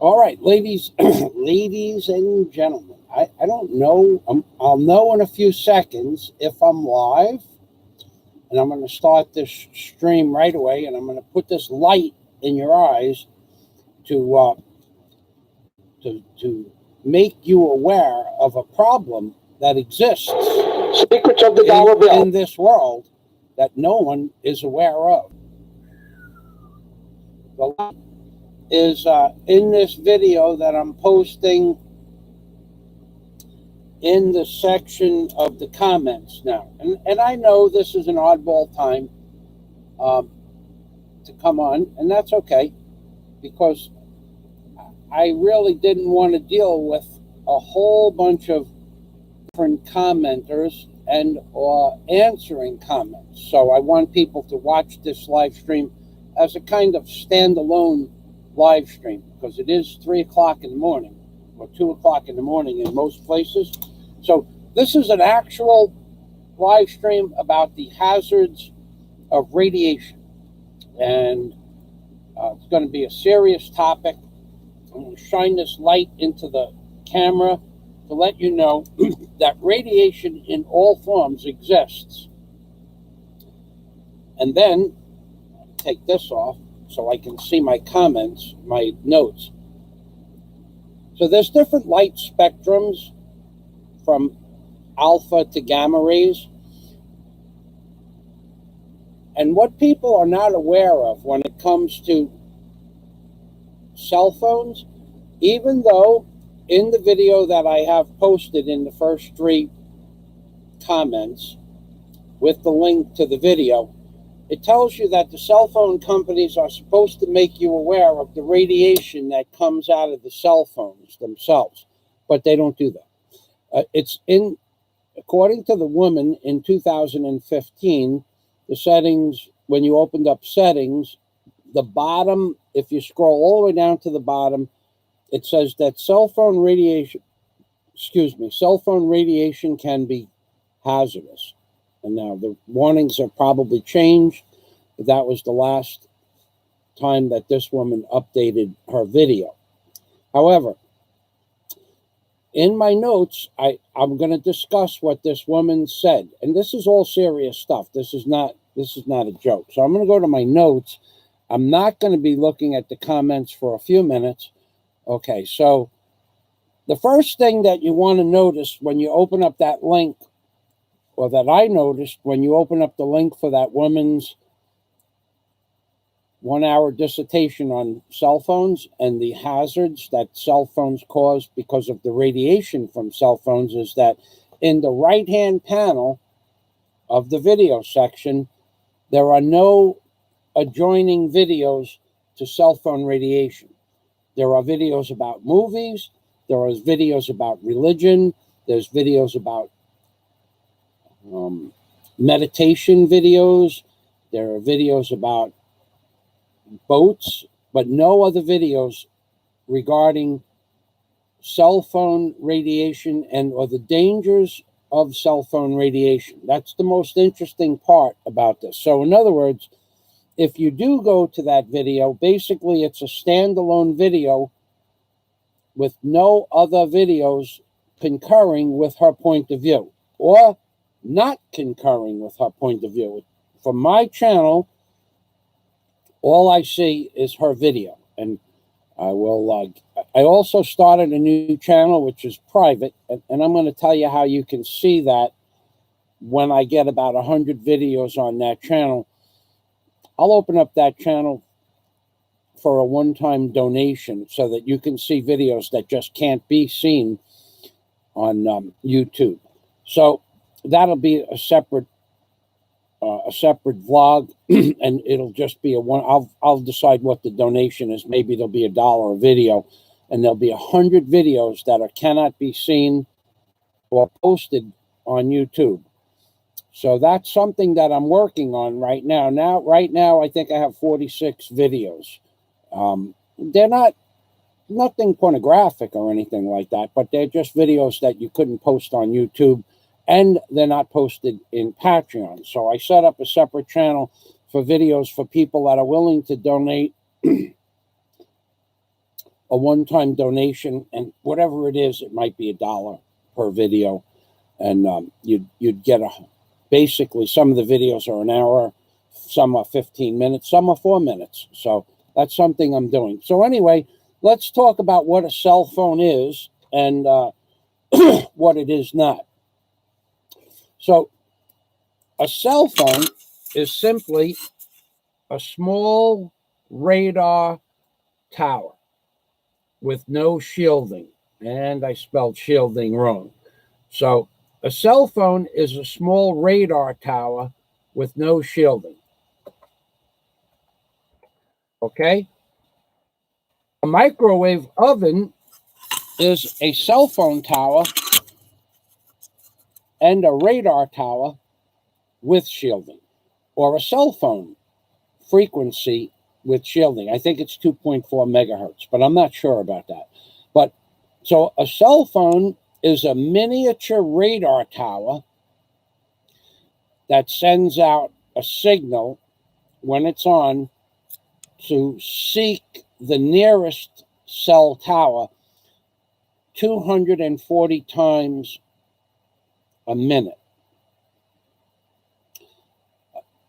All right, ladies, ladies and gentlemen. I don't know. I'll know in a few seconds if I'm live, and I'm going to start this stream right away. And I'm going to put this light in your eyes to make you aware of a problem that exists. Secrets of the dollar bill in this world that no one is aware of. The light is in this video that I'm posting in the section of the comments now. And I know this is an oddball time to come on, and that's okay, because I really didn't want to deal with a whole bunch of different commenters and answering comments. So I want people to watch this live stream as a kind of standalone live stream, because it is 3 o'clock in the morning or 2 o'clock in the morning in most places. So this is an actual live stream about the hazards of radiation. And it's going to be a serious topic. I'm going to shine this light into the camera to let you know that radiation in all forms exists. And then take this off so I can see my comments, my notes. So there's different light spectrums from alpha to gamma rays. And what people are not aware of when it comes to cell phones, even though in the video that I have posted in the first 3 comments with the link to the video, it tells you that the cell phone companies are supposed to make you aware of the radiation that comes out of the cell phones themselves, but they don't do that. According to the woman in 2015, the settings, when you opened up settings, the bottom, if you scroll all the way down to the bottom, it says that cell phone radiation can be hazardous. And now the warnings are probably changed, but that was the last time that this woman updated her video. However, in my notes, I'm going to discuss what this woman said. And this is all serious stuff. This is not a joke. So I'm going to go to my notes. I'm not going to be looking at the comments for a few minutes. Okay, so the first thing that you want to notice when you open up that link, or that I noticed when you open up the link for that woman's 1-hour dissertation on cell phones and the hazards that cell phones cause because of the radiation from cell phones, is that in the right-hand panel of the video section, there are no adjoining videos to cell phone radiation. There are videos about movies, there are videos about religion, there's videos about meditation videos, there are videos about boats, but no other videos regarding cell phone radiation or the dangers of cell phone radiation. That's the most interesting part about this. So in other words, if you do go to that video, basically it's a standalone video with no other videos concurring with her point of view, or not concurring with her point of view. From my channel, all I see is her video. And I also started a new channel, which is private, and I'm going to tell you how you can see that when I get about 100 videos on that channel. I'll open up that channel for a one-time donation so that you can see videos that just can't be seen on YouTube. So that'll be a separate vlog, and it'll just be I'll decide what the donation is. Maybe there'll be $1 a video, and there'll be 100 videos that cannot be seen or posted on YouTube. So that's something that I'm working on right now. Right now, I think I have 46 videos. They're nothing pornographic or anything like that, but they're just videos that you couldn't post on YouTube, and they're not posted in Patreon. So I set up a separate channel for videos for people that are willing to donate a one-time donation, and whatever it is, it might be $1 per video, and you'd get basically, some of the videos are an hour, some are 15 minutes, some are 4 minutes. So that's something I'm doing. So anyway, let's talk about what a cell phone is and what it is not. So a cell phone is simply a small radar tower with no shielding. And I spelled shielding wrong. So a cell phone is a small radar tower with no shielding. Okay? A microwave oven is a cell phone tower and a radar tower with shielding, or a cell phone frequency with shielding. I think it's 2.4 megahertz, but I'm not sure about that. But so a cell phone is a miniature radar tower that sends out a signal when it's on to seek the nearest cell tower 240 times a minute.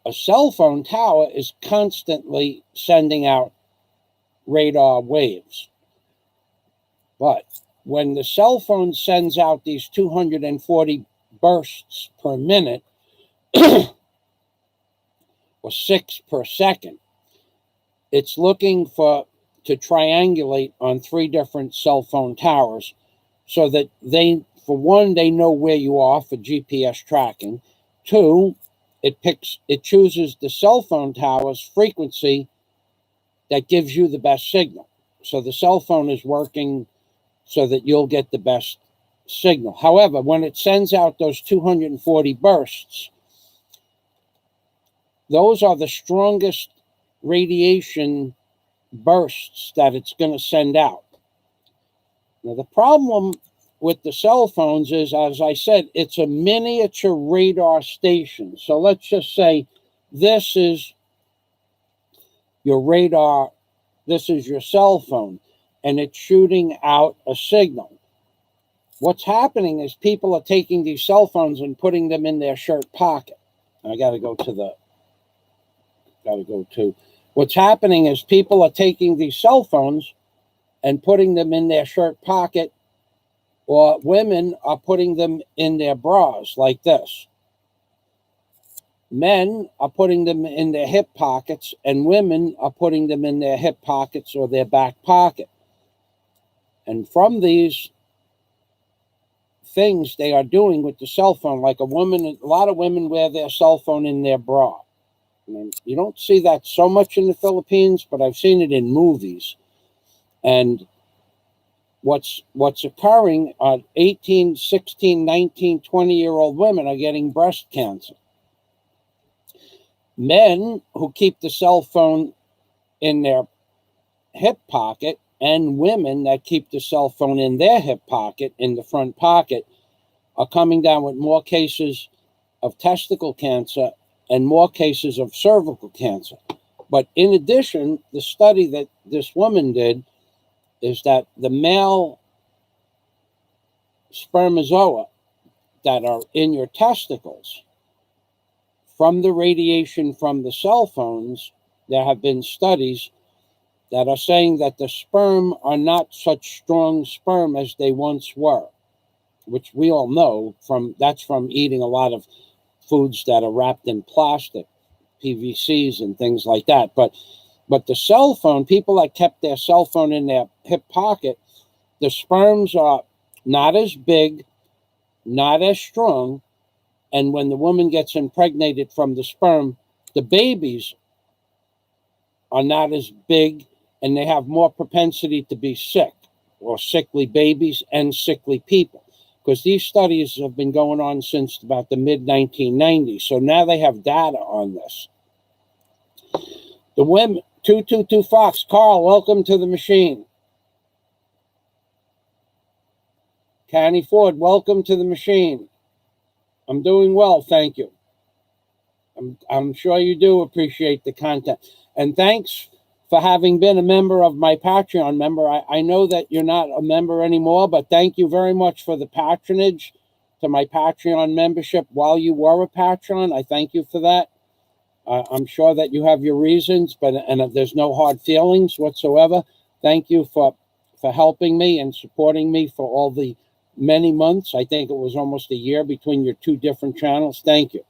A cell phone tower is constantly sending out radar waves. But when the cell phone sends out these 240 bursts per minute, or 6 per second, it's looking to triangulate on 3 different cell phone towers so that for one, they know where you are for GPS tracking. 2, it chooses the cell phone tower's frequency that gives you the best signal. So the cell phone is working so that you'll get the best signal. However, when it sends out those 240 bursts, those are the strongest radiation bursts that it's going to send out. Now, the problem with the cell phones is, as I said, it's a miniature radar station. So let's just say this is your radar, this is your cell phone, and it's shooting out a signal. What's happening is people are taking these cell phones and putting them in their shirt pocket. What's happening is people are taking these cell phones and putting them in their shirt pocket, or women are putting them in their bras like this. Men are putting them in their hip pockets, and women are putting them in their hip pockets or their back pocket. And from these things they are doing with the cell phone, like a lot of women wear their cell phone in their bra. And you don't see that so much in the Philippines, but I've seen it in movies. And what's occurring are 18, 16, 19, 20-year-old women are getting breast cancer. Men who keep the cell phone in their hip pocket, and women that keep the cell phone in their hip pocket, in the front pocket, are coming down with more cases of testicle cancer and more cases of cervical cancer. But in addition, the study that this woman did is that the male spermatozoa that are in your testicles, from the radiation from the cell phones, there have been studies that are saying that the sperm are not such strong sperm as they once were, which we all know that's from eating a lot of foods that are wrapped in plastic, PVCs and things like that. But the cell phone, people that kept their cell phone in their hip pocket, the sperms are not as big, not as strong, and when the woman gets impregnated from the sperm, the babies are not as big, and they have more propensity to be sick, or sickly babies and sickly people, because these studies have been going on since about the mid-1990s. So now they have data on this. The women, 222 Fox, Carl, welcome to the machine. Connie Ford, welcome to the machine. I'm doing well, thank you. I'm sure you do appreciate the content. And thanks for having been a member of my Patreon member. I know that you're not a member anymore, but thank you very much for the patronage to my Patreon membership while you were a patron. I thank you for that. I'm sure that you have your reasons, and there's no hard feelings whatsoever. Thank you for helping me and supporting me for all the many months. I think it was almost a year between your two different channels. Thank you.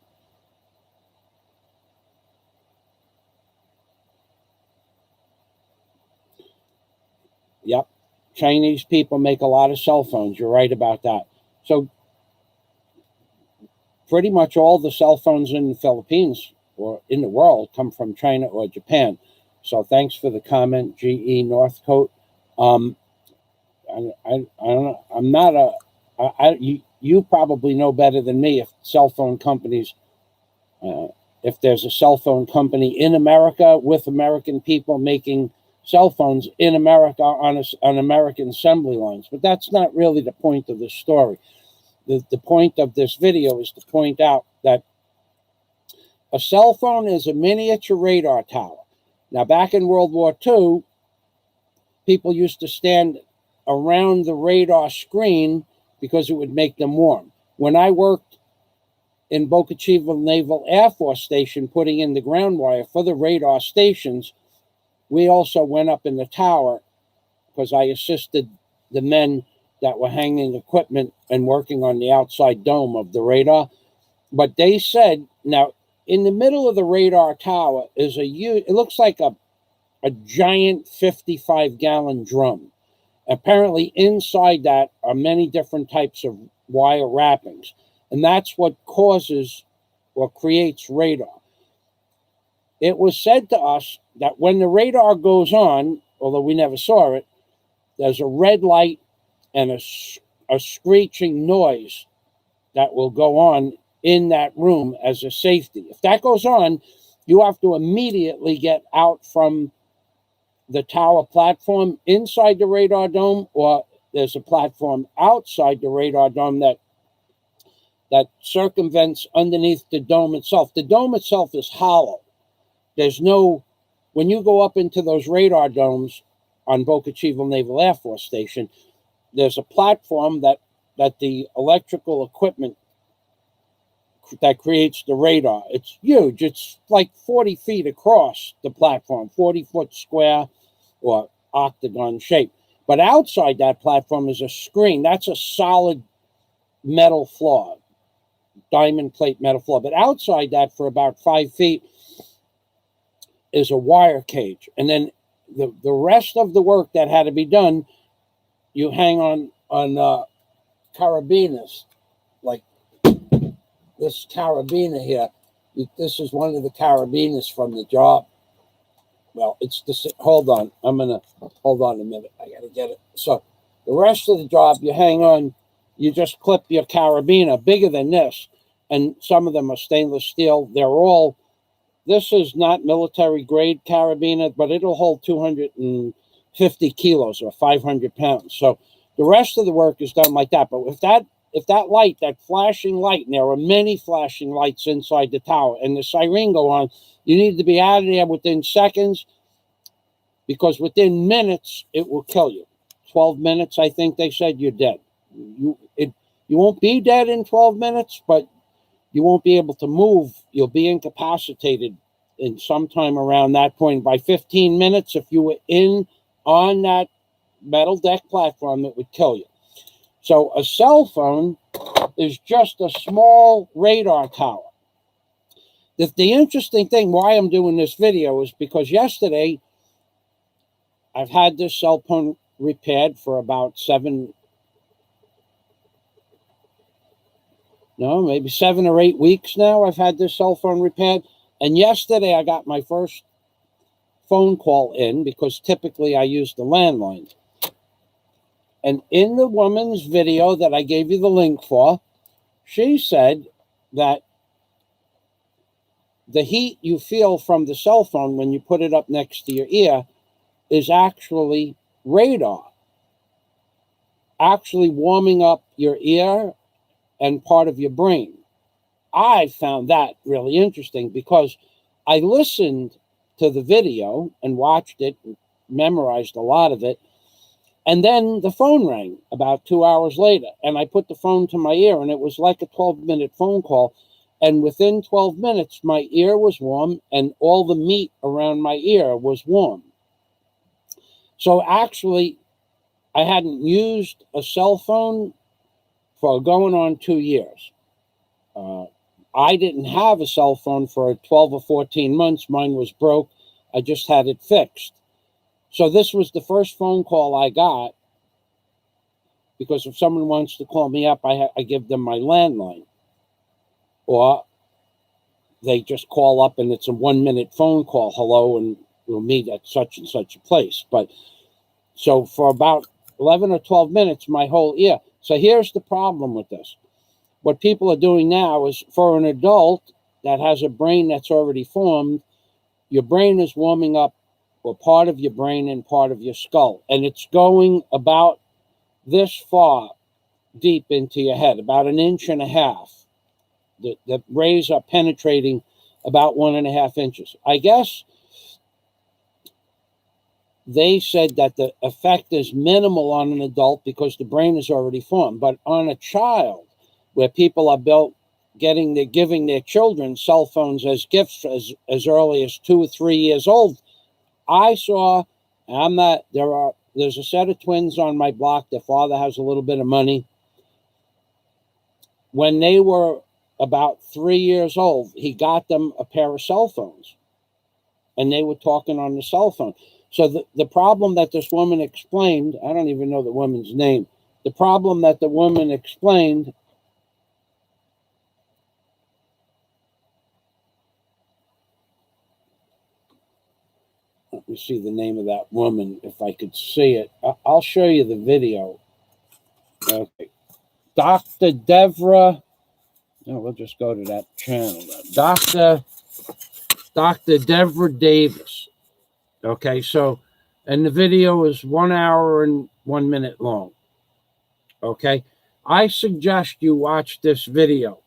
Yep. Chinese people make a lot of cell phones. You're right about that. So pretty much all the cell phones in the Philippines or in the world come from China or Japan. So thanks for the comment, GE Northcote. I don't know. I'm not a. You probably know better than me if cell phone companies, if there's a cell phone company in America with American people making cell phones in America on American assembly lines. But that's not really the point of this story. The point of this video is to point out that a cell phone is a miniature radar tower. Now, back in World War II, people used to stand around the radar screen because it would make them warm. When I worked in Boca Chica Naval Air Force Station putting in the ground wire for the radar stations, we also went up in the tower because I assisted the men that were hanging equipment and working on the outside dome of the radar. But they said, now, in the middle of the radar tower is it looks like a giant 55-gallon drum. Apparently inside that are many different types of wire wrappings. And that's what causes or creates radar. It was said to us that when the radar goes on, although we never saw it, there's a red light and a screeching noise that will go on in that room as a safety. If that goes on, you have to immediately get out from the tower platform inside the radar dome, or there's a platform outside the radar dome that circumvents underneath the dome itself. The dome itself is hollow. There's no, when you go up into those radar domes on Boca Chica Naval Air Force Station, there's a platform that the electrical equipment that creates the radar. It's huge. It's like 40 feet across the platform, 40-foot square or octagon shape. But outside that platform is a screen. That's a solid metal floor, diamond plate metal floor. But outside that, for about 5 feet, is a wire cage. And then the rest of the work that had to be done, you hang on carabiners, like this carabiner here. This is one of the carabiners from the job. Well, it's the, hold on. Hold on a minute. I got to get it. So the rest of the job, you hang on, you just clip your carabiner, bigger than this. And some of them are stainless steel. They're all, this is not military grade carabiner, but it'll hold 250 kilos or 500 pounds. So the rest of the work is done like that. But if that light, that flashing light, and there are many flashing lights inside the tower, and the siren go on, you need to be out of there within seconds, because within minutes, it will kill you. 12 minutes, I think they said, you're dead. You won't be dead in 12 minutes, but you won't be able to move. You'll be incapacitated in sometime around that point. By 15 minutes, if you were on that metal deck platform, it would kill you. So a cell phone is just a small radar tower. The interesting thing why I'm doing this video is because yesterday I've had this cell phone repaired for about maybe 7 or 8 weeks now. I've had this cell phone repaired. And yesterday I got my first phone call in, because typically I use the landline. And in the woman's video that I gave you the link for, she said that the heat you feel from the cell phone when you put it up next to your ear is actually radar, actually warming up your ear and part of your brain. I found that really interesting, because I listened to the video and watched it, memorized a lot of it. And then the phone rang about 2 hours later, and I put the phone to my ear, and it was like a 12-minute phone call. And within 12 minutes, my ear was warm, and all the meat around my ear was warm. So actually, I hadn't used a cell phone for going on 2 years. I didn't have a cell phone for 12 or 14 months. Mine was broke. I just had it fixed. So this was the first phone call I got, because if someone wants to call me up, I give them my landline. Or they just call up and it's a 1-minute phone call. Hello, and we'll meet at such and such a place. But so for about 11 or 12 minutes, my whole ear. So here's the problem with this. What people are doing now is, for an adult that has a brain that's already formed, your brain is warming up, or part of your brain and part of your skull. And it's going about this far deep into your head, about 1.5 inches. The rays are penetrating about 1.5 inches. I guess they said that the effect is minimal on an adult because the brain is already formed. But on a child, where people are giving their children cell phones as gifts as early as 2 or 3 years old, I saw, there's a set of twins on my block. Their father has a little bit of money. When they were about 3 years old, he got them a pair of cell phones, and they were talking on the cell phone. So the problem that this woman explained, I don't even know the woman's name. The problem that the woman explained, let me see the name of that woman, if I could see it. I'll show you the video. Okay. Dr. Deborah, we'll just go to that channel. Dr. Deborah Davis. Okay, so, and the video is 1 hour and 1 minute long. Okay, I suggest you watch this video.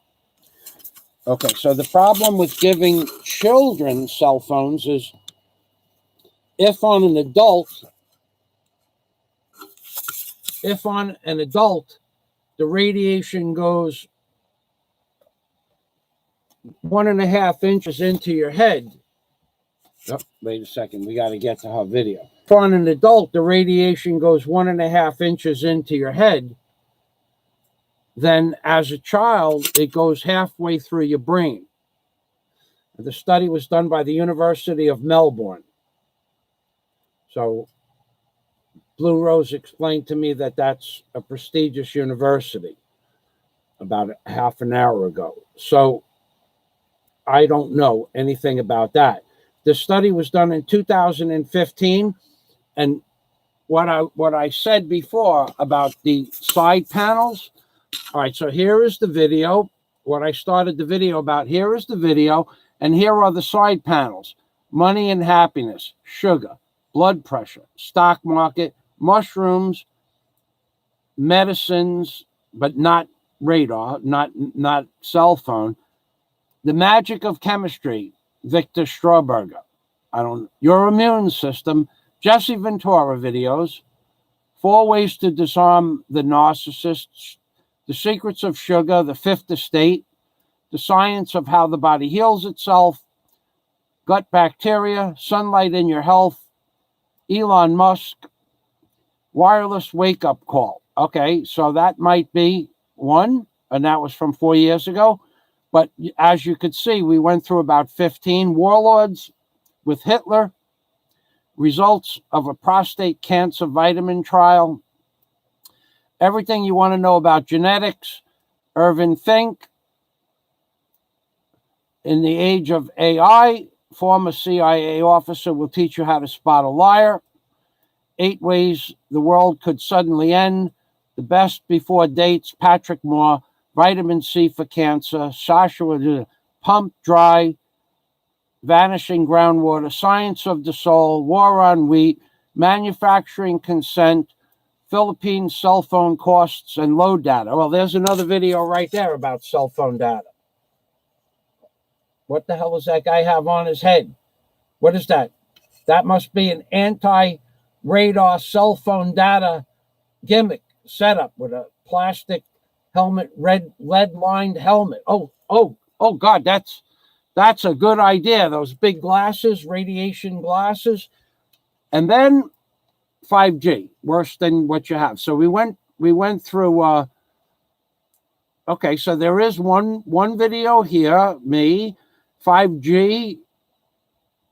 Okay, so the problem with giving children cell phones is, if on an adult, the radiation goes 1.5 inches into your head. Oh, wait a second, we got to get to her video. If on an adult, the radiation goes 1.5 inches into your head, then as a child, it goes halfway through your brain. The study was done by the University of Melbourne. So Blue Rose explained to me that that's a prestigious university about half an hour ago. So I don't know anything about that. The study was done in 2015, and what I said before about the side panels. All right, so here is the video. What I started the video about, here is the video, and here are the side panels: money and happiness, sugar, blood pressure, stock market, mushrooms, medicines, but not radar, not cell phone, the magic of chemistry, Victor Strawberger. Your immune system, Jesse Ventura videos, 4 ways to disarm the narcissist, the secrets of sugar, the fifth estate, the science of how the body heals itself, gut bacteria, sunlight in your health, Elon Musk, wireless wake-up call. Okay, so that might be one, and that was from 4 years ago. But as you could see, we went through about 15 warlords with Hitler, results of a prostate cancer vitamin trial, everything you want to know about genetics, Irvin Fink, in the age of AI, former CIA officer will teach you how to spot a liar, 8 ways the world could suddenly end, the best before dates, Patrick Moore, vitamin C for cancer, Sasha Pump Dry, vanishing groundwater, science of the soul, war on wheat, manufacturing consent, Philippine cell phone costs and load data. Well, there's another video right there about cell phone data. What the hell does that guy have on his head? What is that? That must be an anti-radar cell phone data gimmick setup with a plastic helmet, red lead-lined helmet. Oh God, that's a good idea. Those big glasses, radiation glasses. And then 5G, worse than what you have. So we went through okay, so there is one video here, me, 5G,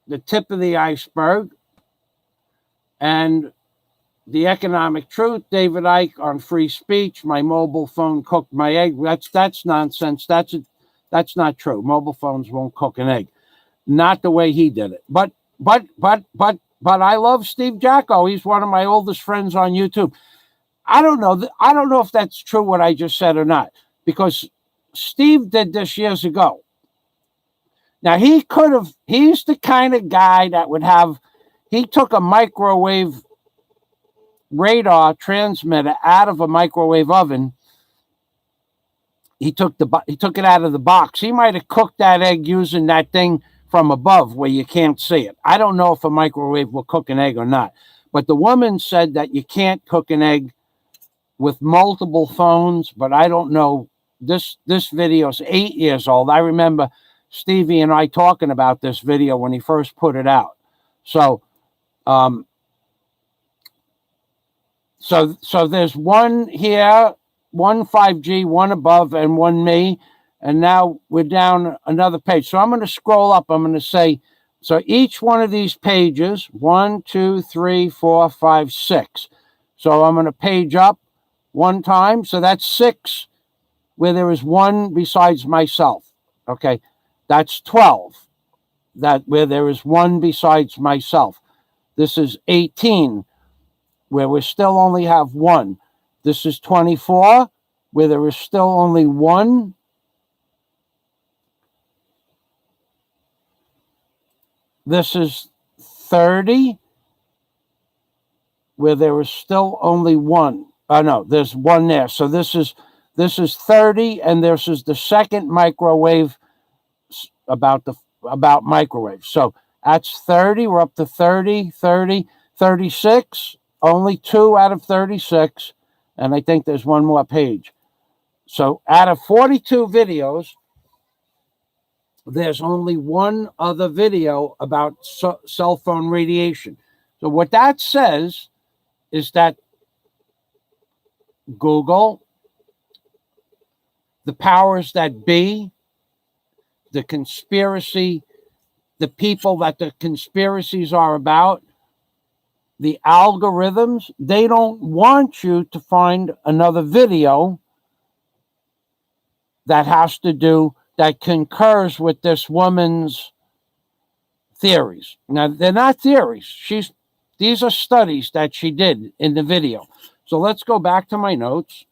the tip of the iceberg, and the economic truth, David Icke on free speech, my mobile phone cooked my egg. That's nonsense. That's not true. Mobile phones won't cook an egg. Not the way he did it. But I love Steve Jacko. He's one of my oldest friends on YouTube. I don't know if that's true what I just said or not, because Steve did this years ago. Now he's the kind of guy that would have, he took a microwave radar transmitter out of a microwave oven. He took it out of the box. He might have cooked that egg using that thing from above where you can't see it. I don't know if a microwave will cook an egg or not. But the woman said that you can't cook an egg with multiple phones, but I don't know. This video is 8 years old. I remember Stevie and I talking about this video when he first put it out. So there's one here, one 5G, one above, and one me. And now we're down another page. So I'm going to scroll up. I'm going to say, so each one of these pages, 1, 2, 3, 4, 5, 6. So I'm going to page up one time. So that's 6 where there is one besides myself. Okay. That's 12 that where there is one besides myself. This is 18 where we still only have one. This is 24 where there is still only one. This is 30 where there is still only one. Oh no, there's one there. So this is 30, and this is the second microwave about microwaves. So that's 30. We're up to 30, 30, 36. Only 2 out of 36. And I think there's one more page. So out of 42 videos, there's only one other video about cell phone radiation. So what that says is that Google, the powers that be, the conspiracy, the people that the conspiracies are about, the algorithms, they don't want you to find another video that concurs with this woman's theories. Now, they're not theories. These are studies that she did in the video. So let's go back to my notes.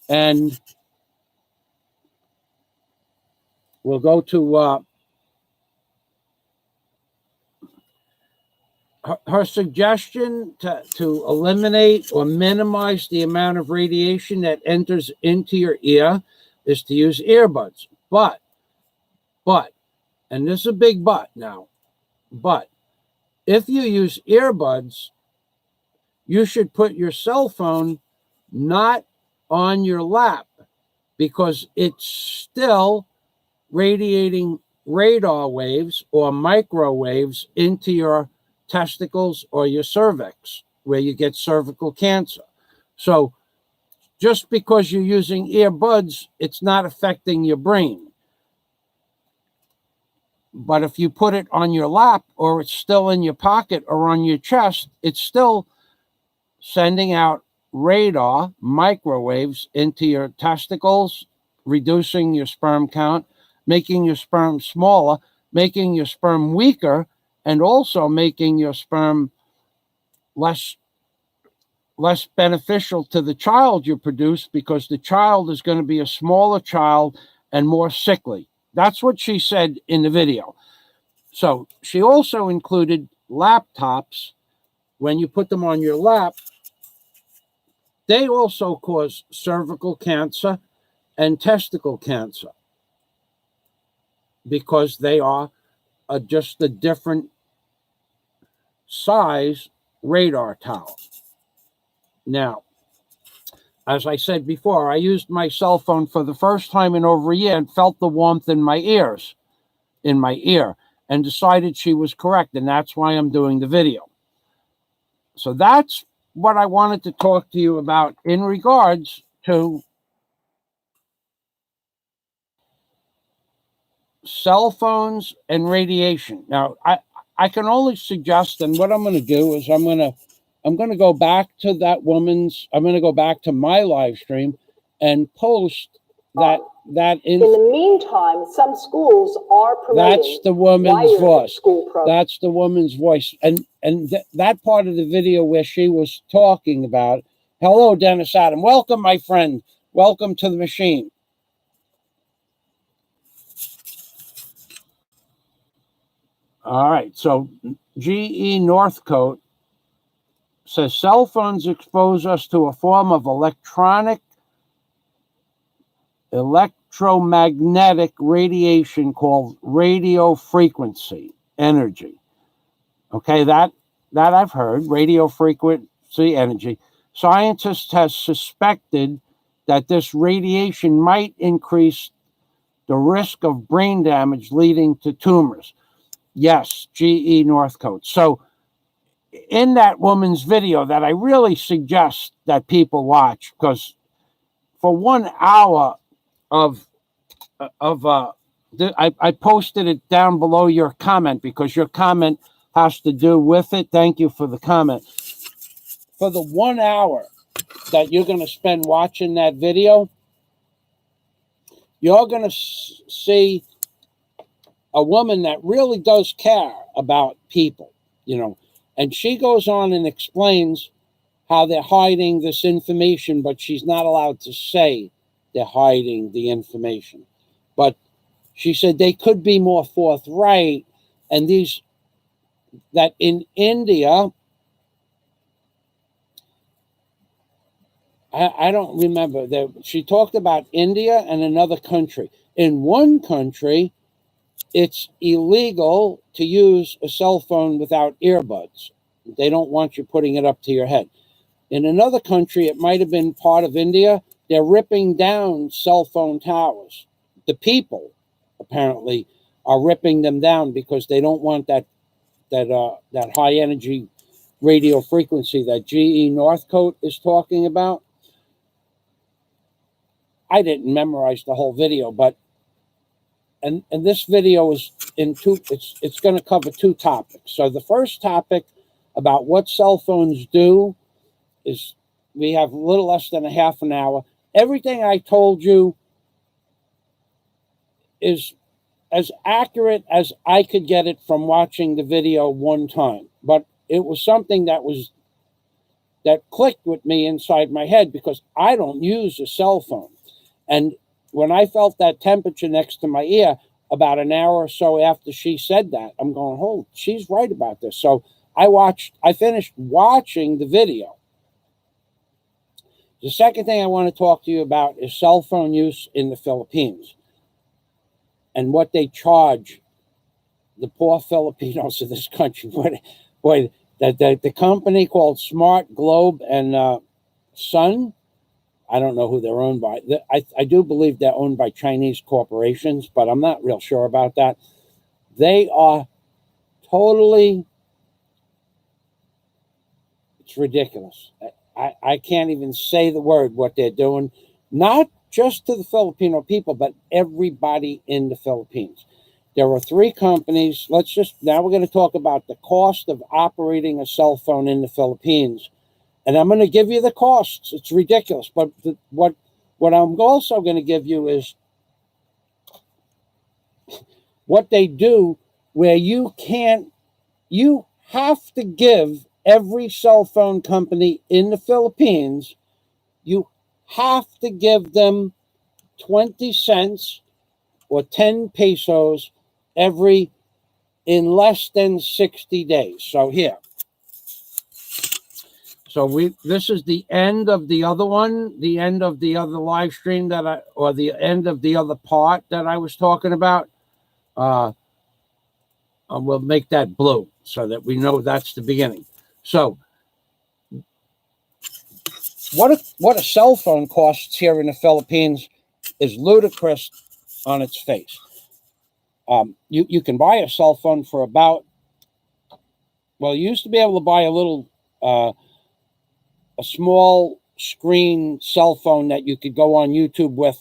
And we'll go to her suggestion to eliminate or minimize the amount of radiation that enters into your ear is to use earbuds. But, and this is a big but now, but if you use earbuds, you should put your cell phone not on your lap, because it's still radiating radar waves or microwaves into your testicles or your cervix, where you get cervical cancer. So just because you're using earbuds, it's not affecting your brain. But if you put it on your lap, or it's still in your pocket or on your chest, it's still sending out radar microwaves into your testicles, reducing your sperm count, making your sperm smaller, making your sperm weaker, and also making your sperm less beneficial to the child you produce, because the child is going to be a smaller child and more sickly. That's what she said in the video. So she also included laptops. When you put them on your lap, they also cause cervical cancer and testicle cancer. because they are just a different size radar tower. Now, as I said before, I used my cell phone for the first time in over a year and felt the warmth in my ear, and decided she was correct, and that's why I'm doing the video. So that's what I wanted to talk to you about in regards to cell phones and radiation. Now, I can only suggest, and what I'm going to do is I'm going to go back to that woman's. I'm going to go back to my live stream and post that in the meantime, some schools are promoting. That's the woman's voice. That's the woman's voice, and that part of the video where she was talking about. Hello, Dennis Adam. Welcome, my friend. Welcome to the machine. All right, so GE Northcote says cell phones expose us to a form of electromagnetic radiation called radio frequency energy. Okay, that I've heard, radio frequency energy. Scientists have suspected that this radiation might increase the risk of brain damage leading to tumors. Yes, GE Northcote. So in that woman's video that I really suggest that people watch, because for 1 hour I posted it down below your comment because your comment has to do with it. Thank you for the comment. For the 1 hour that you're going to spend watching that video, you're going to see a woman that really does care about people, and she goes on and explains how they're hiding this information, but she's not allowed to say they're hiding the information. But she said they could be more forthright, and that in India, I don't remember, she talked about India and another country. In one country, it's illegal to use a cell phone without earbuds. They don't want you putting it up to your head. In another country, it might have been part of India, they're ripping down cell phone towers. The people, apparently, are ripping them down because they don't want that high energy radio frequency that GE Northcote is talking about. I didn't memorize the whole video, but and this video is in two. It's going to cover two topics. So the first topic about what cell phones do is, we have a little less than a half an hour. Everything I told you is as accurate as I could get it from watching the video one time. But it was something that clicked with me inside my head because I don't use a cell phone. And when I felt that temperature next to my ear about an hour or so after she said that, I'm going, oh, she's right about this. So I finished watching the video. The second thing I want to talk to you about is cell phone use in the Philippines and what they charge the poor Filipinos of this country. Boy, the company called Smart Globe and Sun, I don't know who they're owned by. I do believe they're owned by Chinese corporations, but I'm not real sure about that. They are totally, it's ridiculous. I can't even say the word what they're doing, not just to the Filipino people, but everybody in the Philippines. There are three companies. Now we're going to talk about the cost of operating a cell phone in the Philippines. And I'm going to give you the costs. It's ridiculous. But what I'm also going to give you is what they do, where you have to give every cell phone company in the Philippines, you have to give them 20 cents or 10 pesos in less than 60 days. So here. So this is the end of the other one, the end of the other live stream or the end of the other part that I was talking about. And we'll make that blue so that we know that's the beginning. So what a cell phone costs here in the Philippines is ludicrous on its face. You can buy a cell phone for about, well, you used to be able to buy a small screen cell phone that you could go on YouTube with.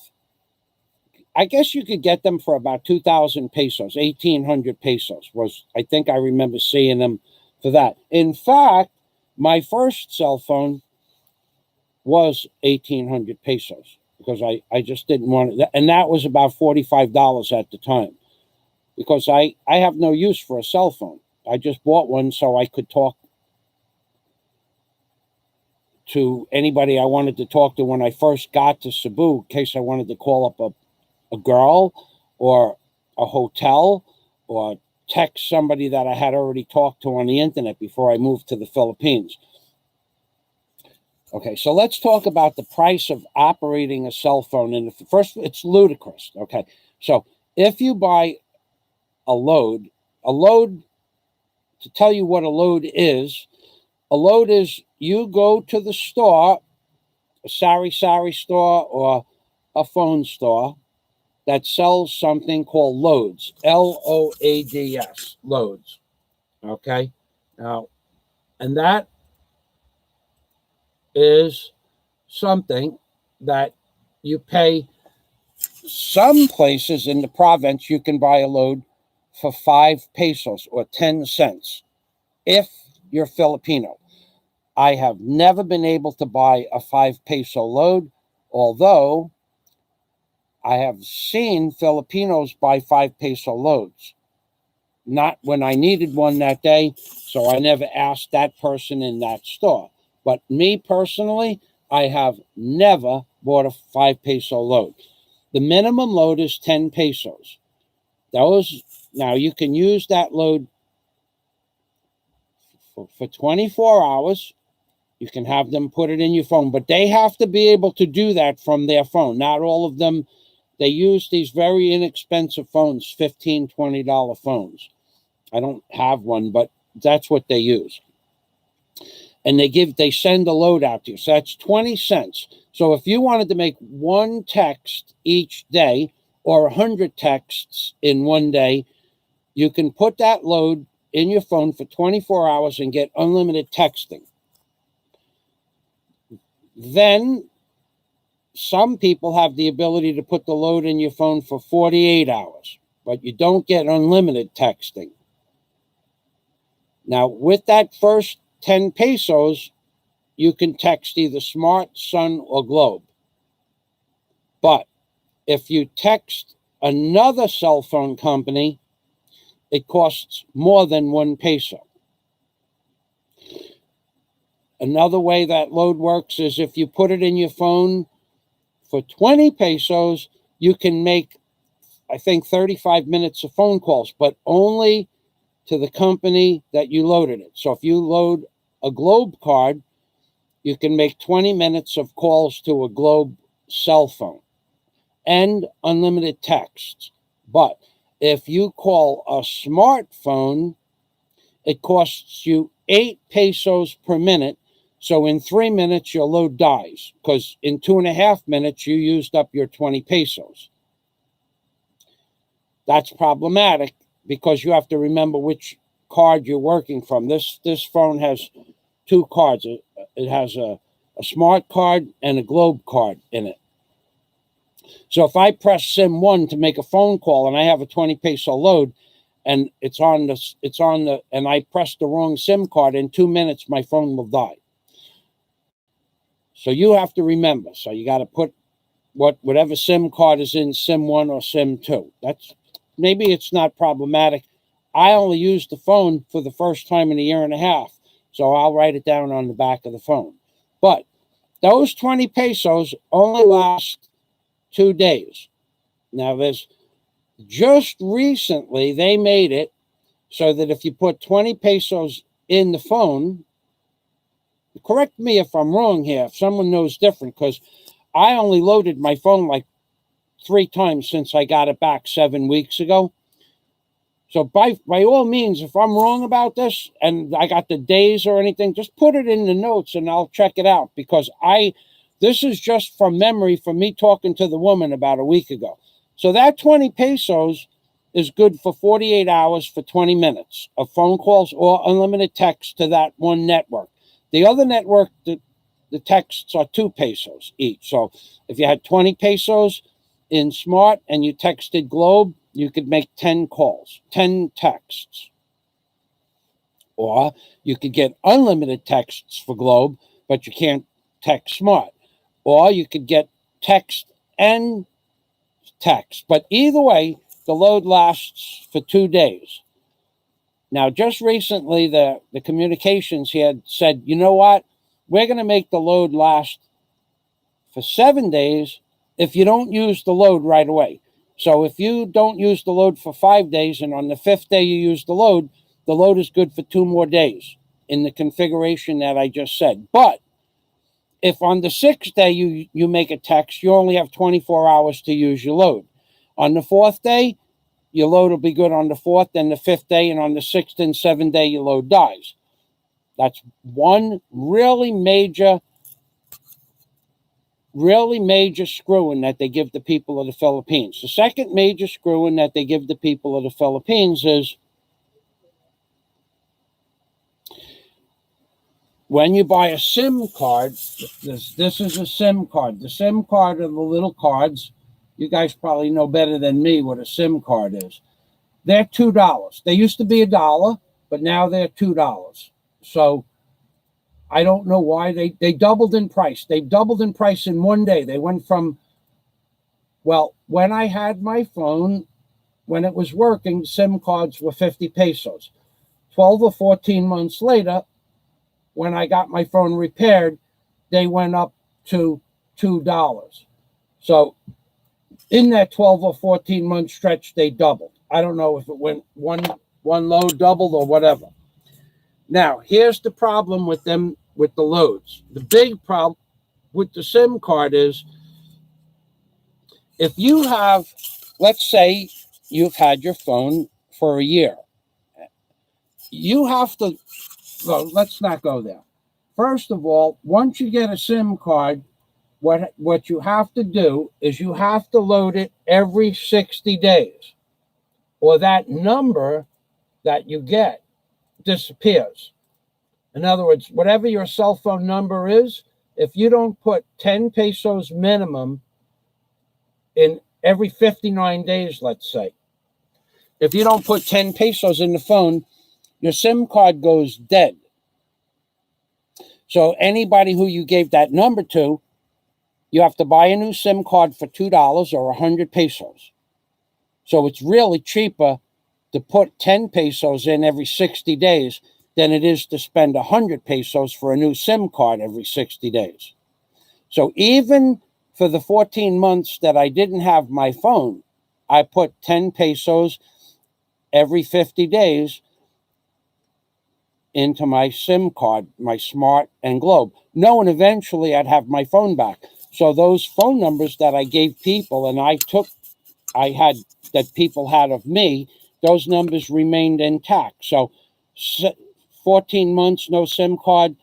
I guess you could get them for about 2,000 pesos, 1,800 pesos was, I think I remember seeing them for that. In fact, my first cell phone was 1,800 pesos because I just didn't want it. And that was about $45 at the time because I have no use for a cell phone. I just bought one so I could talk to anybody I wanted to talk to when I first got to Cebu, in case I wanted to call up a girl or a hotel or text somebody that I had already talked to on the internet before I moved to the Philippines. Okay, so let's talk about the price of operating a cell phone. And first, it's ludicrous. Okay, so if you buy a load, to tell you what a load is you go to the store, a sari store or a phone store that sells something called loads, LOADS, loads. Okay, now, and that is something that you pay. Some places in the province you can buy a load for 5 pesos or 10 cents if you're Filipino. I have never been able to buy a 5 peso load, although I have seen Filipinos buy 5 peso loads. Not when I needed one that day, so I never asked that person in that store. But me personally, I have never bought a 5 peso load. The minimum load is 10 pesos. Now you can use that load for 24 hours. You can have them put it in your phone, but they have to be able to do that from their phone. Not all of them. They use these very inexpensive phones, $15, $20 phones. I don't have one, but that's what they use. And they send a load out to you. So that's 20 cents. So if you wanted to make one text each day or 100 texts in one day, you can put that load in your phone for 24 hours and get unlimited texting. Then some people have the ability to put the load in your phone for 48 hours, but you don't get unlimited texting. Now, with that first 10 pesos, you can text either Smart, Sun, or Globe. But if you text another cell phone company, it costs more than 1 peso. Another way that load works is if you put it in your phone for 20 pesos, you can make, I think, 35 minutes of phone calls, but only to the company that you loaded it. So if you load a Globe card, you can make 20 minutes of calls to a Globe cell phone and unlimited texts. But if you call a smartphone, it costs you 8 pesos per minute. So in 3 minutes, your load dies because in 2.5 minutes, you used up your 20 pesos. That's problematic because you have to remember which card you're working from. This phone has 2 cards. It has a smart card and a Globe card in it. So if I press SIM 1 to make a phone call and I have a 20 peso load and and I press the wrong SIM card, in 2 minutes my phone will die. So you have to remember. So you got to put whatever SIM card is in SIM 1 or SIM 2. Maybe it's not problematic. I only used the phone for the first time in a year and a half, so I'll write it down on the back of the phone. But those 20 pesos only last 2 days. Now, just recently, they made it so that if you put 20 pesos in the phone, correct me if I'm wrong here, if someone knows different, because I only loaded my phone like 3 times since I got it back 7 weeks ago. So by all means, if I'm wrong about this and I got the days or anything, just put it in the notes and I'll check it out, because this is just from memory from me talking to the woman about a week ago. So that 20 pesos is good for 48 hours for 20 minutes of phone calls or unlimited text to that one network. The other network, the texts are 2 pesos each. So if you had 20 pesos in Smart and you texted Globe, you could make 10 calls, 10 texts. Or you could get unlimited texts for Globe, but you can't text Smart. Or you could get text and text. But either way, the load lasts for 2 days. Now, just recently, the communications had said, you know what? We're going to make the load last for 7 days if you don't use the load right away. So if you don't use the load for 5 days and on the 5th day you use the load is good for 2 more days in the configuration that I just said. But if on the 6th day you make a text, you only have 24 hours to use your load. On the 4th day, your load will be good on the 4th and the 5th day, and on the 6th and 7th day, your load dies. That's one really major screw-in that they give the people of the Philippines. The second major screw-in that they give the people of the Philippines is when you buy a SIM card. This is a SIM card. The SIM card are the little cards. You guys probably know better than me what a SIM card is. They're $2. They used to be $1, but now they're $2. So I don't know why they doubled in price. They've doubled in price in one day. They went from, well, when I had my phone, when it was working, SIM cards were 50 pesos. 12 or 14 months later, when I got my phone repaired, they went up to $2. So in that 12 or 14 month stretch, they doubled. I don't know if it went one load doubled or whatever. Now, here's the problem with them, with the loads. The big problem with the SIM card is if you have, let's say you've had your phone for a year, you have to, well, let's not go there. First of all, once you get a SIM card, what you have to do is you have to load it every 60 days, or that number that you get disappears. In other words, whatever your cell phone number is, if you don't put 10 pesos minimum in every 59 days, let's say, if you don't put 10 pesos in the phone, your SIM card goes dead. So anybody who you gave that number to, you have to buy a new SIM card for $2 or 100 pesos. So it's really cheaper to put 10 pesos in every 60 days than it is to spend 100 pesos for a new SIM card every 60 days. So even for the 14 months that I didn't have my phone, I put 10 pesos every 50 days into my SIM card, my Smart and Globe, knowing eventually I'd have my phone back. So those phone numbers that I gave people and that people had of me, those numbers remained intact. So 14 months, no SIM card,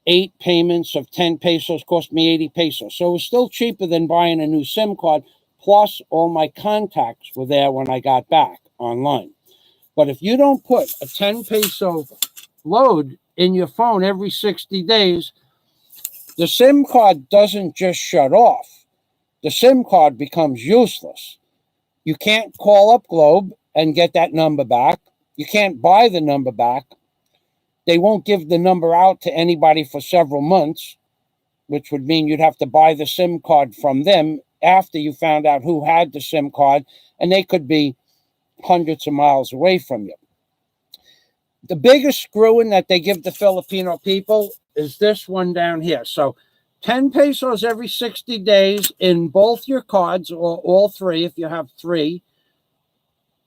8 payments of 10 pesos cost me 80 pesos. So it was still cheaper than buying a new SIM card, plus all my contacts were there when I got back online. But if you don't put a 10 peso load in your phone every 60 days, the SIM card doesn't just shut off. The SIM card becomes useless. You can't call up Globe and get that number back. You can't buy the number back. They won't give the number out to anybody for several months, which would mean you'd have to buy the SIM card from them after you found out who had the SIM card, and they could be hundreds of miles away from you. The biggest screw-in that they give the Filipino people is this one down here. So 10 pesos every 60 days in both your cards, or all three if you have three.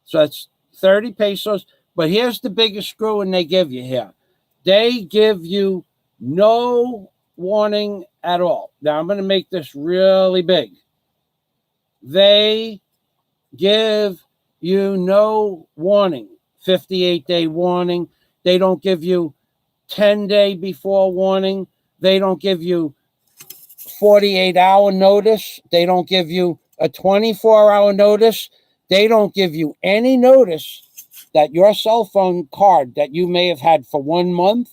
So that's 30 pesos. But here's the biggest screw-in they give you here. They give you no warning at all. Now, I'm going to make this really big. They give you no warning, 58-day warning. They don't give you 10-day before warning. They don't give you 48-hour notice. They don't give you a 24-hour notice. They don't give you any notice that your cell phone card that you may have had for 1 month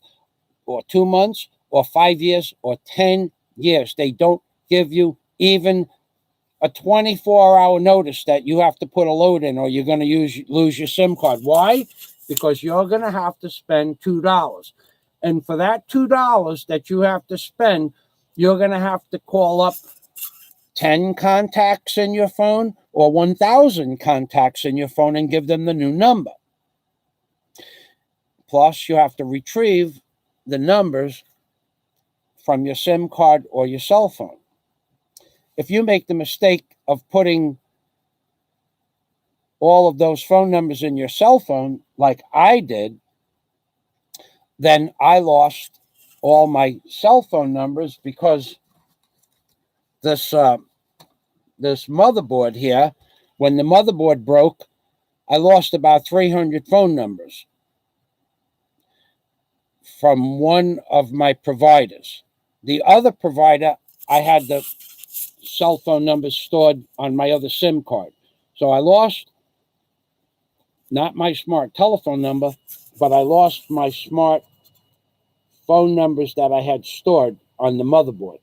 or 2 months or 5 years or 10 years, they don't give you even a 24-hour notice that you have to put a load in or you're going to lose your SIM card. Why? Because you're going to have to spend $2. And for that $2 that you have to spend, you're going to have to call up 10 contacts in your phone or 1,000 contacts in your phone and give them the new number. Plus, you have to retrieve the numbers from your SIM card or your cell phone. If you make the mistake of putting all of those phone numbers in your cell phone, like I did, then I lost all my cell phone numbers because this motherboard here, when the motherboard broke, I lost about 300 phone numbers from one of my providers. The other provider, I had the cell phone numbers stored on my other SIM card. So I lost not my smart telephone number, but I lost my smart phone numbers that I had stored on the motherboard.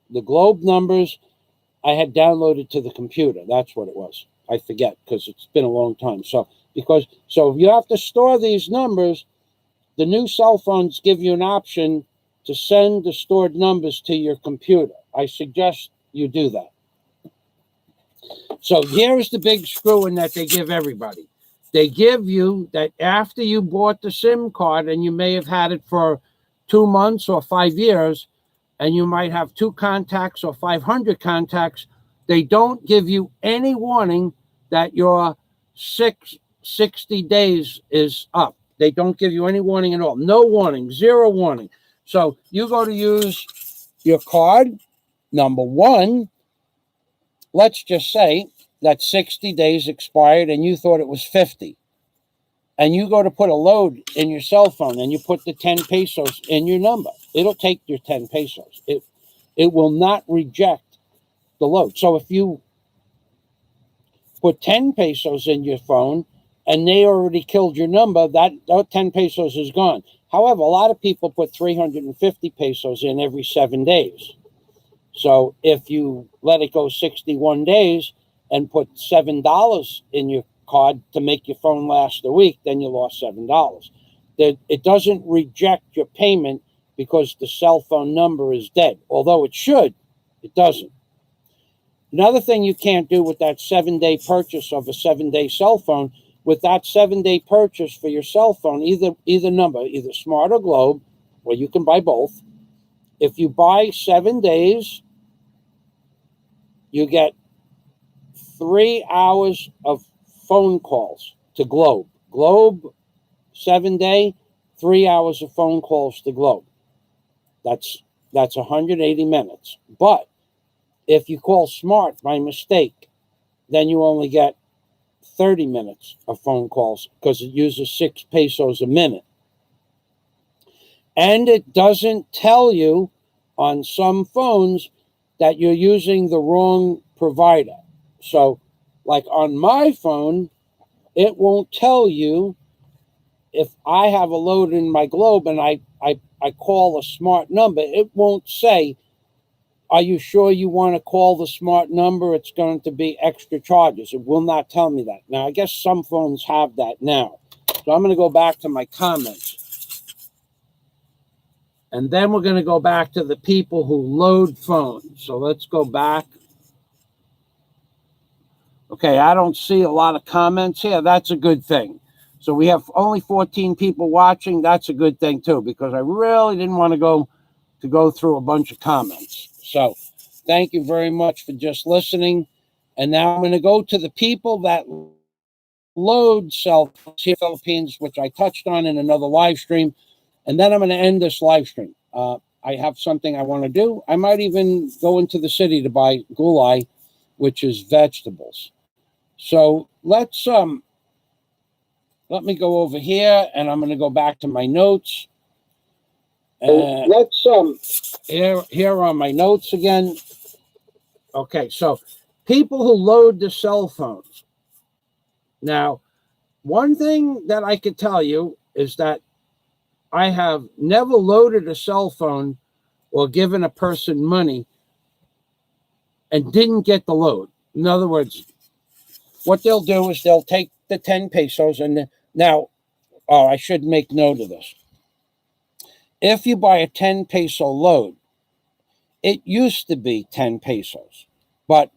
The Globe numbers I had downloaded to the computer. That's what it was. I forget because it's been a long time. So if you have to store these numbers, the new cell phones give you an option to send the stored numbers to your computer. I suggest you do that. So here's the big screw-in that they give everybody. They give you that after you bought the SIM card and you may have had it for 2 months or 5 years, and you might have 2 contacts or 500 contacts, they don't give you any warning that your 60 days is up. They don't give you any warning at all. No warning, 0 warning. So you go to use your card, number one, let's just say that 60 days expired and you thought it was 50. And you go to put a load in your cell phone and you put the 10 pesos in your number. It'll take your 10 pesos. It will not reject the load. So if you put 10 pesos in your phone and they already killed your number, that 10 pesos is gone. However, a lot of people put 350 pesos in every 7 days. So if you let it go 61 days and put $7 in your card to make your phone last a week, then you lost $7. It doesn't reject your payment because the cell phone number is dead. Although it should, it doesn't. Another thing you can't do with that 7-day purchase of a 7-day cell phone, with that 7-day purchase for your cell phone, either number, either Smart or Globe, or you can buy both. If you buy 7 days, you get 3 hours of phone calls to Globe. Globe, 7-day, 3 hours of phone calls to Globe. That's 180 minutes. But if you call Smart by mistake, then you only get 30 minutes of phone calls because it uses 6 pesos a minute. And it doesn't tell you on some phones that you're using the wrong provider. So, like on my phone, it won't tell you if I have a load in my Globe and I call a Smart number. It won't say, are you sure you want to call the Smart number? It's going to be extra charges. It will not tell me that. Now, I guess some phones have that now. So I'm going to go back to my comments. And then we're going to go back to the people who load phones. So let's go back. Okay, I don't see a lot of comments here. That's a good thing. So we have only 14 people watching. That's a good thing too, because I really didn't want to go through a bunch of comments. So thank you very much for just listening. And now I'm going to go to the people that load cell phones here in the Philippines, which I touched on in another live stream. And then I'm going to end this live stream. I have something I want to do. I might even go into the city to buy gulay, which is vegetables. So let me go over here, and I'm going to go back to my notes. Let's here are my notes again. Okay, so people who load the cell phones. Now, one thing that I could tell you is that I have never loaded a cell phone or given a person money and didn't get the load. In other words, what they'll do is they'll take the 10 pesos and now, oh, I should make note of this. If you buy a 10 peso load, it used to be 10 pesos. But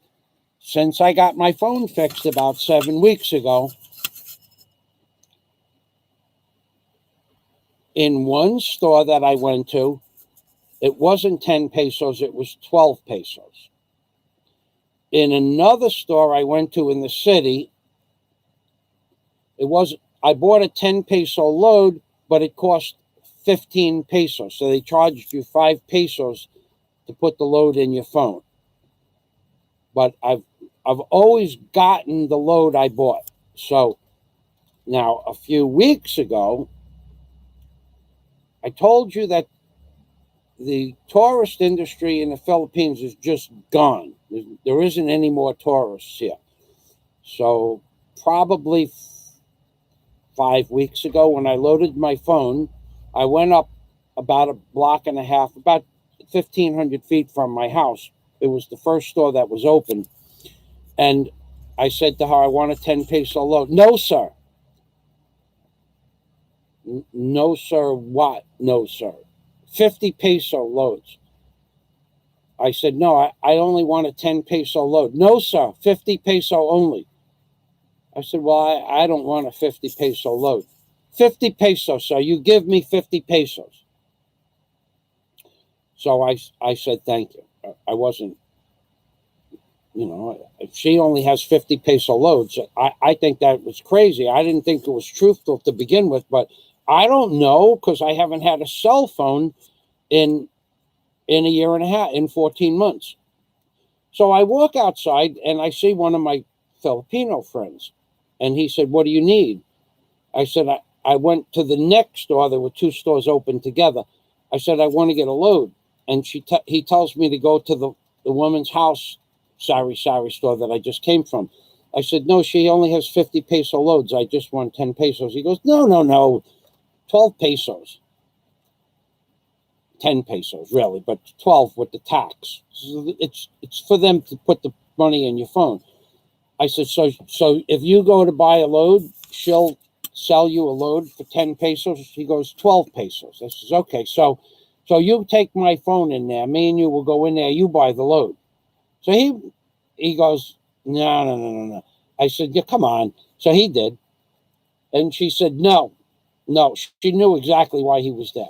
since I got my phone fixed about 7 weeks ago, in one store that I went to, it wasn't 10 pesos, it was 12 pesos. In another store I went to in the city, I bought a 10 peso load, but it cost 15 pesos. So they charged you 5 pesos to put the load in your phone. But I've always gotten the load I bought. So now a few weeks ago, I told you that the tourist industry in the Philippines is just gone. There isn't any more tourists here. So probably 5 weeks ago, when I loaded my phone, I went up about a block and a half, about 1,500 feet from my house. It was the first store that was open. And I said to her, I want a 10 peso load. No, sir. No, sir. What? No, sir. 50 peso loads. I said, no, I only want a 10 peso load. No, sir. 50 peso only. I said, well, I don't want a 50 peso load. 50 pesos, sir. You give me 50 pesos. So I said, thank you. I wasn't, if she only has 50 peso loads, I think that was crazy. I didn't think it was truthful to begin with, but I don't know because I haven't had a cell phone in a year and a half, in 14 months. So I walk outside and I see one of my Filipino friends. And he said, what do you need? I said, I went to the next store. There were two stores open together. I said, I want to get a load. And he tells me to go to the woman's house, sari store that I just came from. I said, no, she only has 50 peso loads. I just want 10 pesos. He goes, no, 12 pesos. 10 pesos, really, but 12 with the tax. So it's for them to put the money in your phone. I said, so if you go to buy a load, she'll sell you a load for 10 pesos. He goes, 12 pesos. I says, okay, so you take my phone in there. Me and you will go in there. You buy the load. So he goes, no. I said, yeah, come on. So he did. And she said, no. She knew exactly why he was there.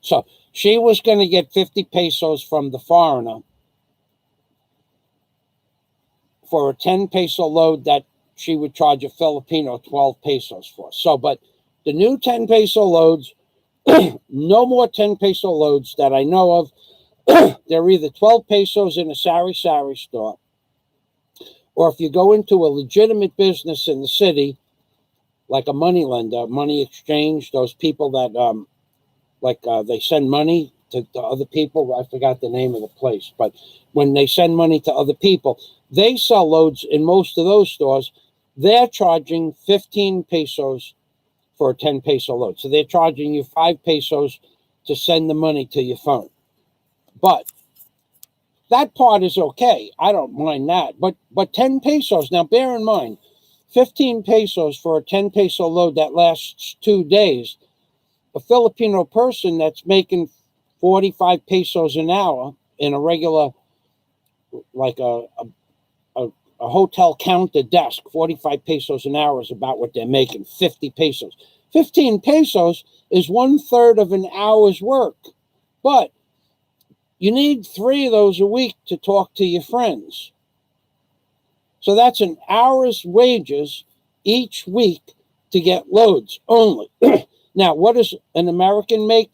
So she was going to get 50 pesos from the foreigner for a 10 peso load that she would charge a Filipino 12 pesos for. So, but the new 10 peso loads, no more 10 peso loads that I know of. They're either 12 pesos in a sari store, or if you go into a legitimate business in the city, like a money lender, money exchange, those people that they send money to other people. I forgot the name of the place, but when they send money to other people, they sell loads in most of those stores. They're charging 15 pesos for a 10 peso load. So they're charging you 5 pesos to send the money to your phone. But that part is okay. I don't mind that. But 10 pesos, now bear in mind, 15 pesos for a 10 peso load that lasts 2 days. A Filipino person that's making 45 pesos an hour in a regular, like a hotel counter desk, 45 pesos an hour is about what they're making, 50 pesos. 15 pesos is 1/3 of an hour's work. But you need 3 of those a week to talk to your friends. So that's an hour's wages each week to get loads only. Now, what does an American make?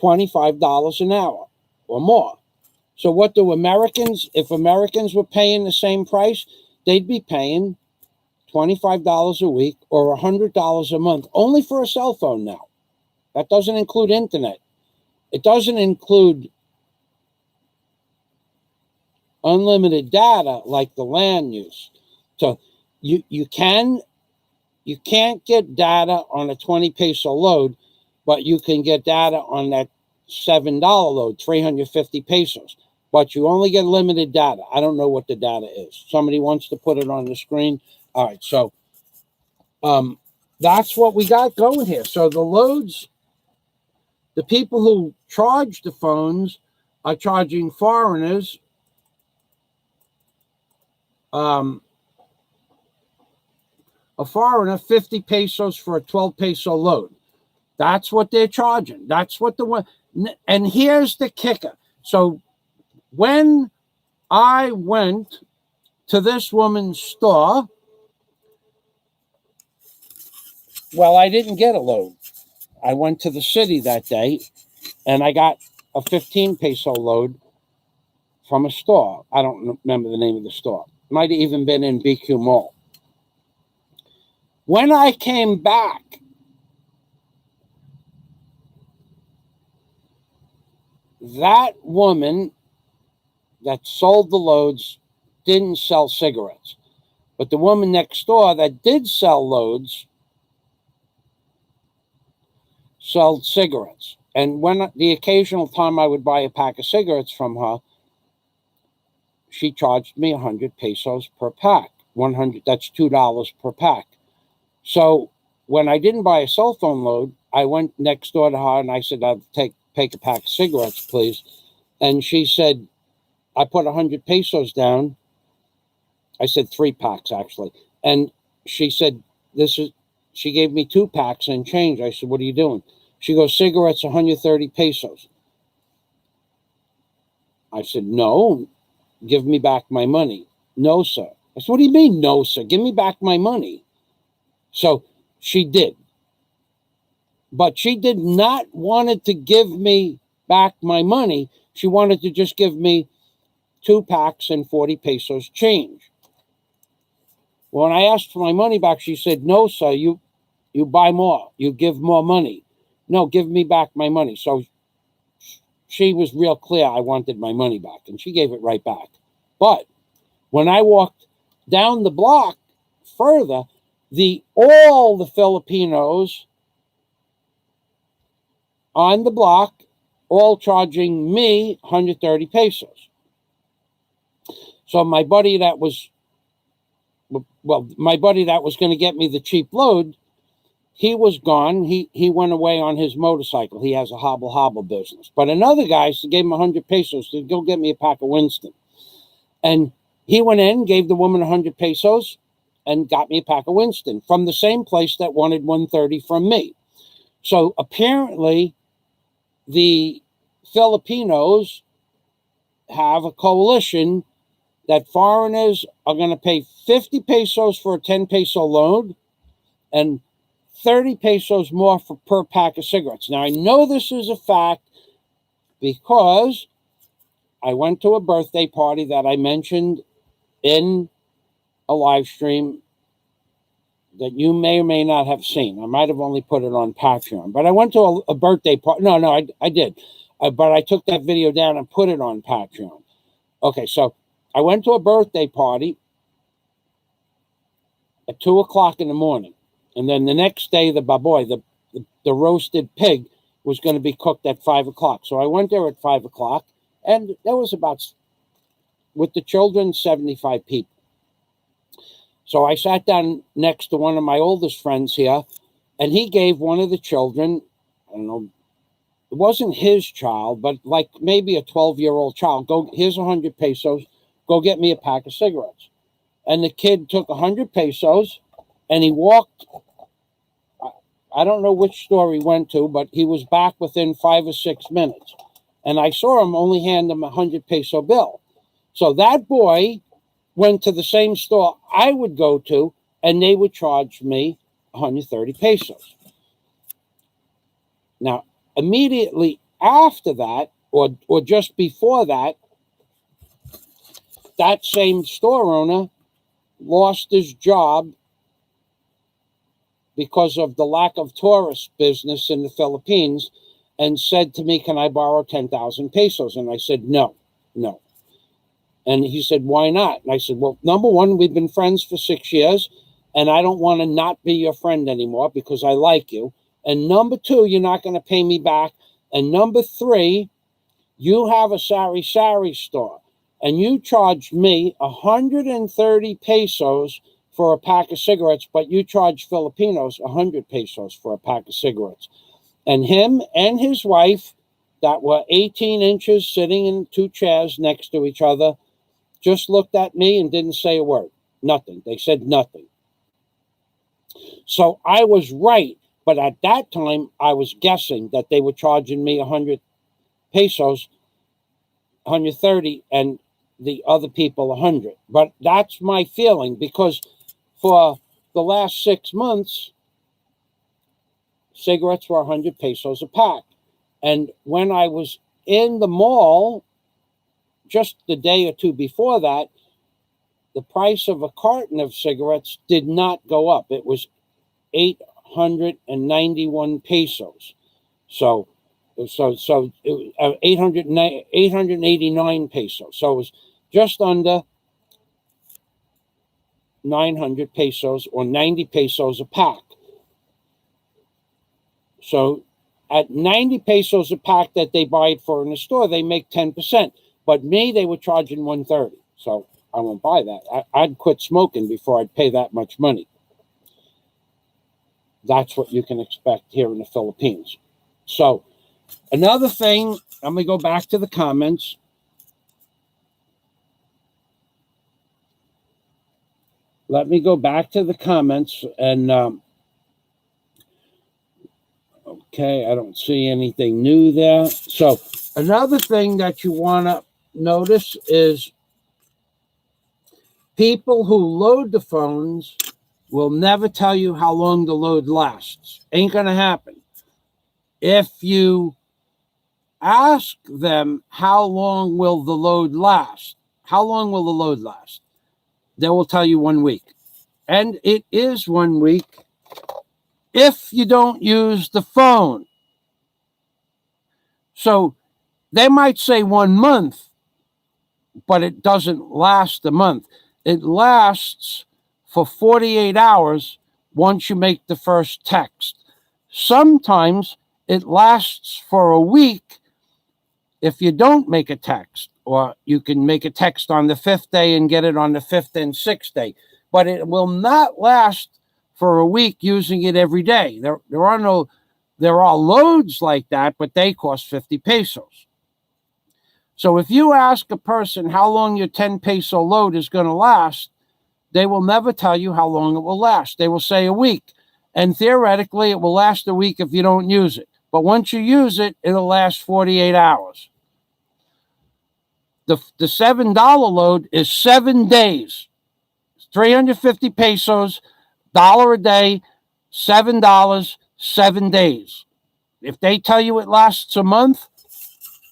$25 an hour or more. So what do Americans, if Americans were paying the same price, they'd be paying $25 a week or $100 a month only for a cell phone now. That doesn't include internet. It doesn't include unlimited data like the land use. So you can't get data on a 20 peso load, but you can get data on that $7 load, 350 pesos. But you only get limited data. I don't know what the data is. Somebody wants to put it on the screen. All right, so that's what we got going here. So the loads, the people who charge the phones are charging foreigners a foreigner 50 pesos for a 12 peso load. That's what they're charging. That's what the one. And here's the kicker. So when I went to this woman's store, well, I didn't get a load. I went to the city that day and I got a 15 peso load from a store. I don't remember the name of the store. Might have even been in BQ Mall. When I came back, that woman that sold the loads didn't sell cigarettes. But the woman next door that did sell loads sold cigarettes. And when the occasional time I would buy a pack of cigarettes from her, she charged me 100 pesos per pack. 100, that's $2 per pack. So when I didn't buy a cell phone load, I went next door to her and I said, I'll take a pack of cigarettes, please. And she said, I put 100 pesos down. I said 3 packs, actually. And she said, she gave me 2 packs and change. I said, what are you doing? She goes, cigarettes, 130 pesos. I said, no, give me back my money. No, sir. I said, what do you mean, no, sir? Give me back my money. So she did. But she did not want to give me back my money. She wanted to just give me 2 packs and 40 pesos change. When I asked for my money back, she said, no, sir, you buy more. You give more money. No, give me back my money. So she was real clear I wanted my money back, and she gave it right back. But when I walked down the block further, all the Filipinos on the block, all charging me 130 pesos. So my buddy that was going to get me the cheap load, he was gone. He went away on his motorcycle. He has a hobble business. But another guy gave him 100 pesos to go get me a pack of Winston. And he went in, gave the woman 100 pesos, and got me a pack of Winston from the same place that wanted 130 from me. So apparently the Filipinos have a coalition that foreigners are going to pay 50 pesos for a 10 peso load and 30 pesos more per pack of cigarettes. Now, I know this is a fact because I went to a birthday party that I mentioned in a live stream that you may or may not have seen. I might have only put it on Patreon, but I went to a birthday party. No, I did. But I took that video down and put it on Patreon. Okay, so I went to a birthday party at 2 o'clock in the morning. And then the next day, the baboy, the roasted pig, was going to be cooked at 5 o'clock. So I went there at 5 o'clock, and there was about, with the children, 75 people. So I sat down next to one of my oldest friends here, and he gave one of the children, I don't know, it wasn't his child, but like maybe a 12-year-old child, here's 100 pesos, go get me a pack of cigarettes. And the kid took 100 pesos, and he walked, I don't know which store he went to, but he was back within 5 or 6 minutes. And I saw him only hand him a 100 peso bill. So that boy went to the same store I would go to, and they would charge me 130 pesos. Now, immediately after that, or just before that, that same store owner lost his job because of the lack of tourist business in the Philippines, and said to me, can I borrow 10,000 pesos? And I said, no. And he said, why not? And I said, well, number one, we've been friends for 6 years, and I don't want to not be your friend anymore because I like you. And number two, you're not going to pay me back. And number three, you have a sari-sari store, and you charged me 130 pesos for a pack of cigarettes, but you charge Filipinos 100 pesos for a pack of cigarettes. And him and his wife, that were 18 inches sitting in two chairs next to each other, just looked at me and didn't say a word. Nothing. They said nothing. So I was right. But at that time, I was guessing that they were charging me 100 pesos, 130, and the other people 100. But that's my feeling, because for the last 6 months, cigarettes were 100 pesos a pack. And when I was in the mall, just the day or two before that, the price of a carton of cigarettes did not go up. It was 891 pesos. So 889 pesos. So it was just under 900 pesos, or 90 pesos a pack. So at 90 pesos a pack that they buy it for in the store, they make 10%. But me, they were charging 130. So I won't buy that. I'd quit smoking before I'd pay that much money. That's what you can expect here in the Philippines. So another thing, I'm going to go back to the comments. Let me go back to the comments and okay, I don't see anything new there. So another thing that you want to notice is people who load the phones will never tell you how long the load lasts. Ain't going to happen. If you ask them how long will the load last, how long will the load last, they will tell you 1 week. And it is 1 week if you don't use the phone. So they might say 1 month, but it doesn't last a month. It lasts for 48 hours once you make the first text. Sometimes it lasts for a week if you don't make a text, or you can make a text on the 5th day and get it on the 5th and 6th day. But it will not last for a week using it every day. There are loads like that, but they cost 50 pesos. So if you ask a person how long your 10 peso load is going to last, they will never tell you how long it will last. They will say a week. And theoretically, it will last a week if you don't use it. But once you use it, it'll last 48 hours. The $7 load is 7 days. 350 pesos, $1 a day, $7, 7 days. If they tell you it lasts a month,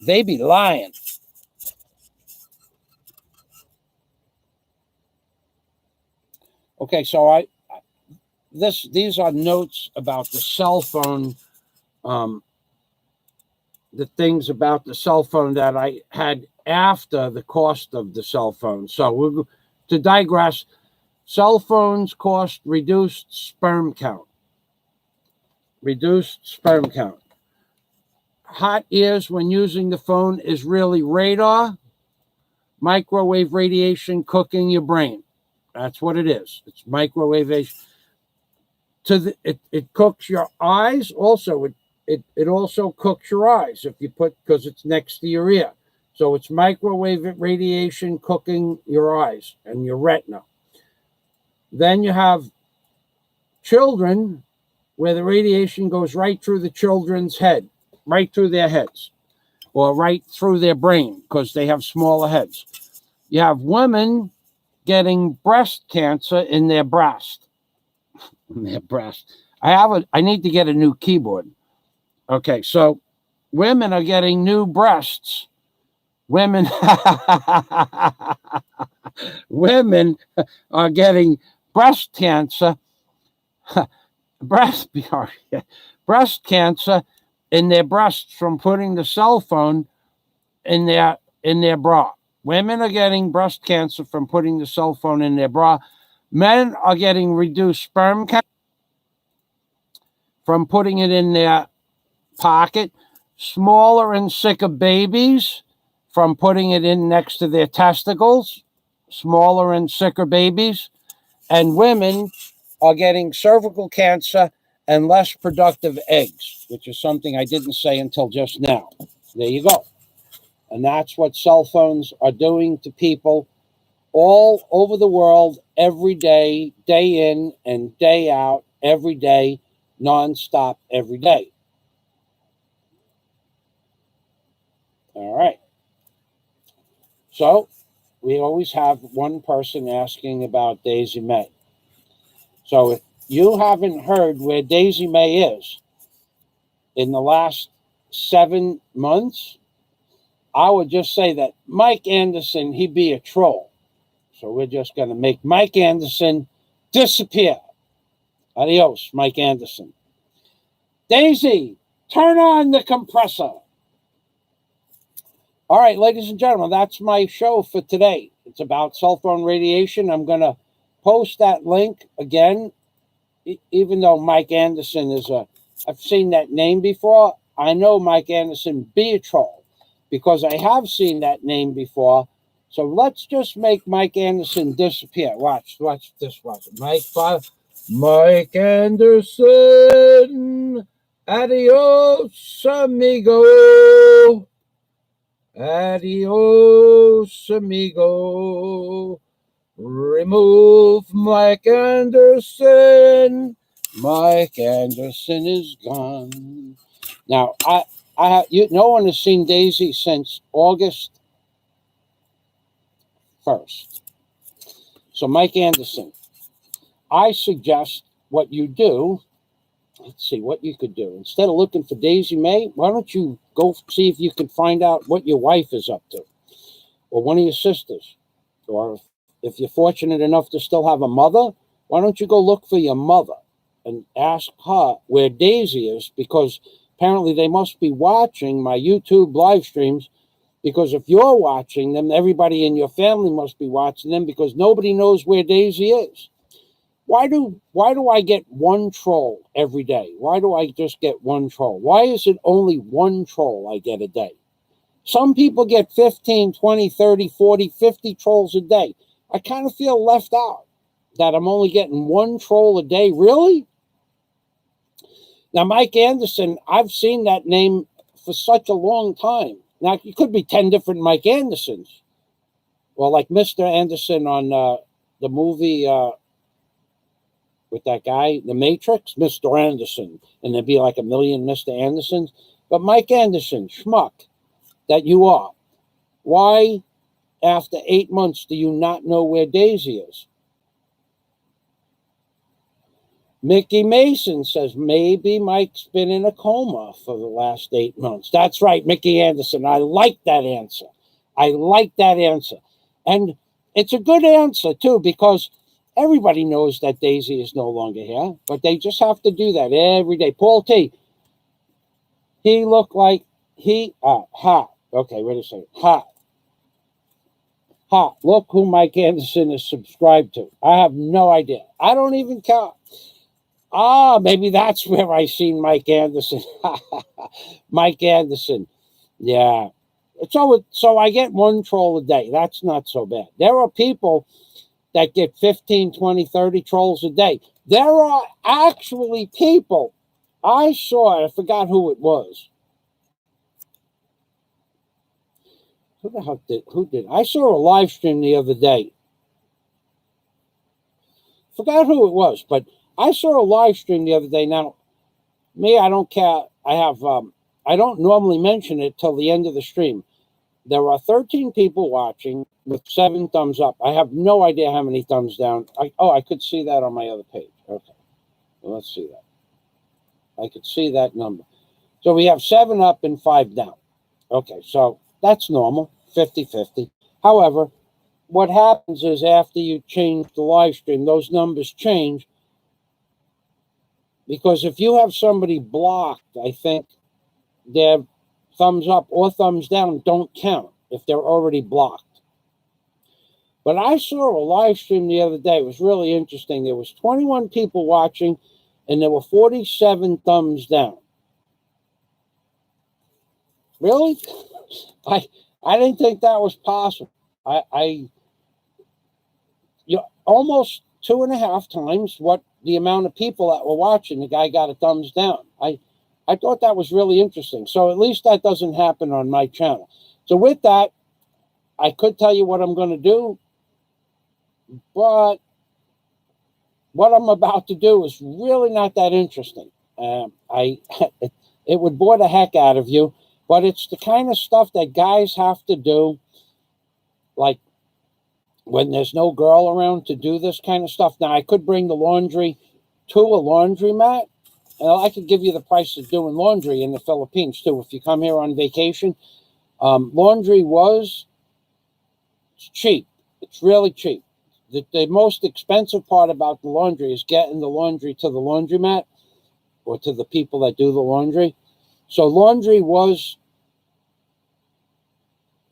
they be lying. Okay, so these are notes about the cell phone, the things about the cell phone that I had after the cost of the cell phone. So to digress, cell phones cost reduced sperm count. Reduced sperm count. Hot ears when using the phone is really radar, microwave radiation cooking your brain. That's what it is. It's microwave radiation. It cooks your eyes. Also, it also cooks your eyes if you because it's next to your ear. So it's microwave radiation cooking your eyes and your retina. Then you have children where the radiation goes right through the children's head, right through their heads, or right through their brain because they have smaller heads. You have women getting breast cancer in their breast. In their breast. I need to get a new keyboard. Okay, so women are getting new breasts women women are getting breast cancer, breast breast cancer in their breasts from putting the cell phone in their bra. Women are getting breast cancer from putting the cell phone in their bra. Men are getting reduced sperm count from putting it in their pocket. Smaller and sicker babies from putting it in next to their testicles. Smaller and sicker babies. And women are getting cervical cancer and less productive eggs, which is something I didn't say until just now. There you go. And that's what cell phones are doing to people all over the world every day, day in and day out, every day, nonstop, every day. All right. So we always have one person asking about Daisy May. So if you haven't heard where Daisy May is in the last 7 months, I would just say that Mike Anderson, he'd be a troll. So we're just going to make Mike Anderson disappear. Adios, Mike Anderson. Daisy, turn on the compressor. All right, ladies and gentlemen, that's my show for today. It's about cell phone radiation. I'm going to post that link again, even though Mike Anderson is I've seen that name before. I know Mike Anderson be a troll because I have seen that name before. So let's just make Mike Anderson disappear. Watch this. Mike Anderson, adios, amigo. Adios, amigo. Remove Mike Anderson. Mike Anderson is gone. Now, no one has seen Daisy since August 1st. So, Mike Anderson, I suggest what you do. Let's see what you could do. Instead of looking for Daisy May, why don't you go see if you can find out what your wife is up to, or one of your sisters, or if you're fortunate enough to still have a mother, why don't you go look for your mother and ask her where Daisy is, because apparently they must be watching my YouTube live streams, because if you're watching them, everybody in your family must be watching them, because nobody knows where Daisy is. Why do I get one troll every day? Why do I just get one troll? Why is it only one troll I get a day? Some people get 15, 20, 30, 40, 50 trolls a day. I kind of feel left out that I'm only getting one troll a day. Really? Now, Mike Anderson, I've seen that name for such a long time. Now, it could be 10 different Mike Andersons. Well, like Mr. Anderson on the movie with that guy, The Matrix, Mr. Anderson. And there'd be like a million Mr. Andersons. But Mike Anderson, schmuck that you are, why, after 8 months, do you not know where Daisy is? Mickey Mason says maybe Mike's been in a coma for the last 8 months. That's right, Mickey Anderson. I like that answer. And it's a good answer, too, because everybody knows that Daisy is no longer here, but they just have to do that every day. Paul T., he looked like okay, wait a second. Look who Mike Anderson is subscribed to. I have no idea. I don't even count. Maybe that's where I seen Mike Anderson. Mike Anderson. Yeah. So I get one troll a day. That's not so bad. There are people that get 15, 20, 30 trolls a day. There are actually people. I forgot who it was. Who the hell did? I saw a live stream the other day. Forgot who it was, but I saw a live stream the other day. Now, me, I don't care. I don't normally mention it till the end of the stream. There are 13 people watching with 7 thumbs up. I have no idea how many thumbs down. I could see that on my other page. Okay. Well, let's see that. I could see that number. So we have 7 up and 5 down. Okay, so that's normal. 50-50. However, what happens is after you change the live stream, those numbers change, because if you have somebody blocked, I think their thumbs up or thumbs down don't count if they're already blocked. But I saw a live stream the other day. It was really interesting. There was 21 people watching, and there were 47 thumbs down. Really? I didn't think that was possible. Almost 2.5 times what the amount of people that were watching, the guy got a thumbs down. I thought that was really interesting. So at least that doesn't happen on my channel. So with that, I could tell you what I'm going to do, but what I'm about to do is really not that interesting. It would bore the heck out of you, but it's the kind of stuff that guys have to do, like when there's no girl around to do this kind of stuff. Now, I could bring the laundry to a laundromat, and I could give you the price of doing laundry in the Philippines, too. If you come here on vacation, laundry was cheap. It's really cheap. The most expensive part about the laundry is getting the laundry to the laundromat or to the people that do the laundry. So laundry was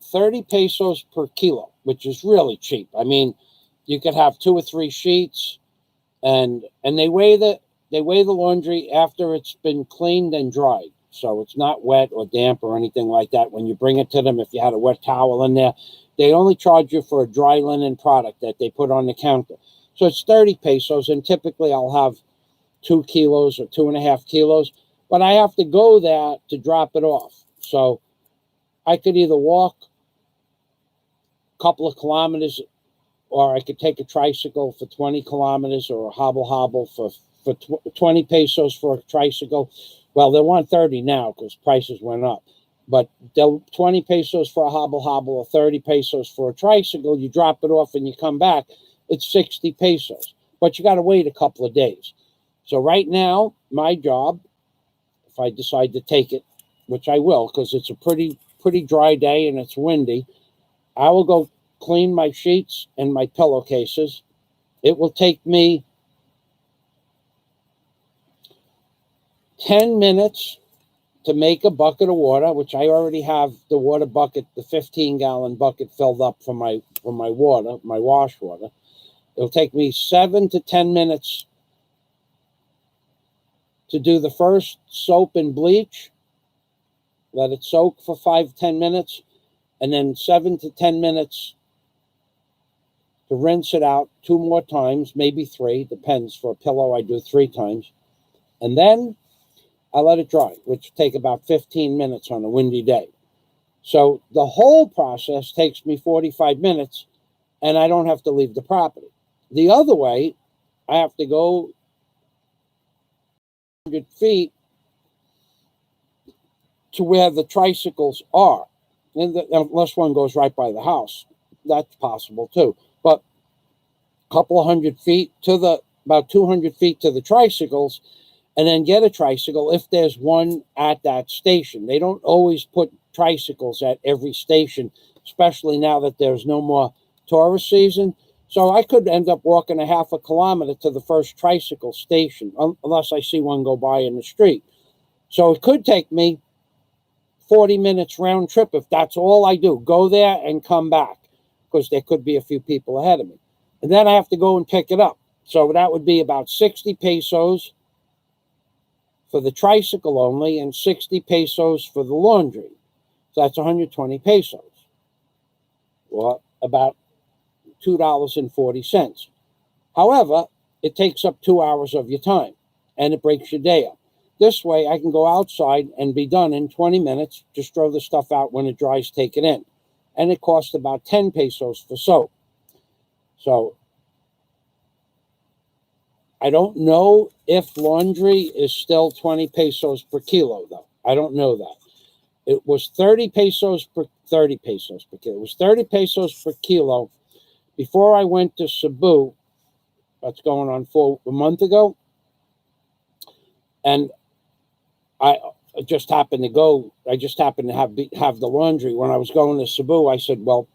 30 pesos per kilo, which is really cheap. I mean, you could have 2 or 3 sheets, and they weigh the laundry after it's been cleaned and dried. So it's not wet or damp or anything like that. When you bring it to them, if you had a wet towel in there, they only charge you for a dry linen product that they put on the counter. So it's 30 pesos, and typically I'll have 2 kilos or 2.5 kilos, but I have to go there to drop it off. So I could either walk a couple of kilometers, or I could take a tricycle for 20 kilometers, or a hobble for 20 pesos for a tricycle. Well, they want 30 now because prices went up. But 20 pesos for a hobble or 30 pesos for a tricycle. You drop it off and you come back, it's 60 pesos. But you got to wait a couple of days. So right now, my job, if I decide to take it, which I will because it's a pretty dry day and it's windy, I will go clean my sheets and my pillowcases. It will take me 10 minutes to make a bucket of water, which I already have the water bucket, the 15-gallon bucket filled up for my water, my wash water. It'll take me 7 to 10 minutes to do the first soap and bleach. Let it soak for 5-10 minutes, and then 7 to 10 minutes to rinse it out 2 more times, maybe 3, depends. For a pillow, I do 3 times. And then I let it dry, which take about 15 minutes on a windy day. So the whole process takes me 45 minutes, and I don't have to leave the property. The other way, I have to go 100 feet to where the tricycles are, unless one goes right by the house. That's possible too. But a couple of 100 feet to about 200 feet to the tricycles, and then get a tricycle if there's one at that station. They don't always put tricycles at every station, especially now that there's no more tourist season. So I could end up walking a half a kilometer to the first tricycle station, unless I see one go by in the street. So it could take me 40 minutes round trip if that's all I do. Go there and come back, because there could be a few people ahead of me. And then I have to go and pick it up. So that would be about 60 pesos for the tricycle only, and 60 pesos for the laundry. So that's 120 pesos, or about $2.40. However, it takes up 2 hours of your time, and it breaks your day up. This way, I can go outside and be done in 20 minutes, just throw the stuff out when it dries, take it in. And it costs about 10 pesos for soap. So I don't know if laundry is still 20 pesos per kilo, though. I don't know that. It was 30 pesos per kilo. It was 30 pesos per kilo before I went to Cebu. That's going on for a month ago. And I just happened to have the laundry. When I was going to Cebu, I said, well,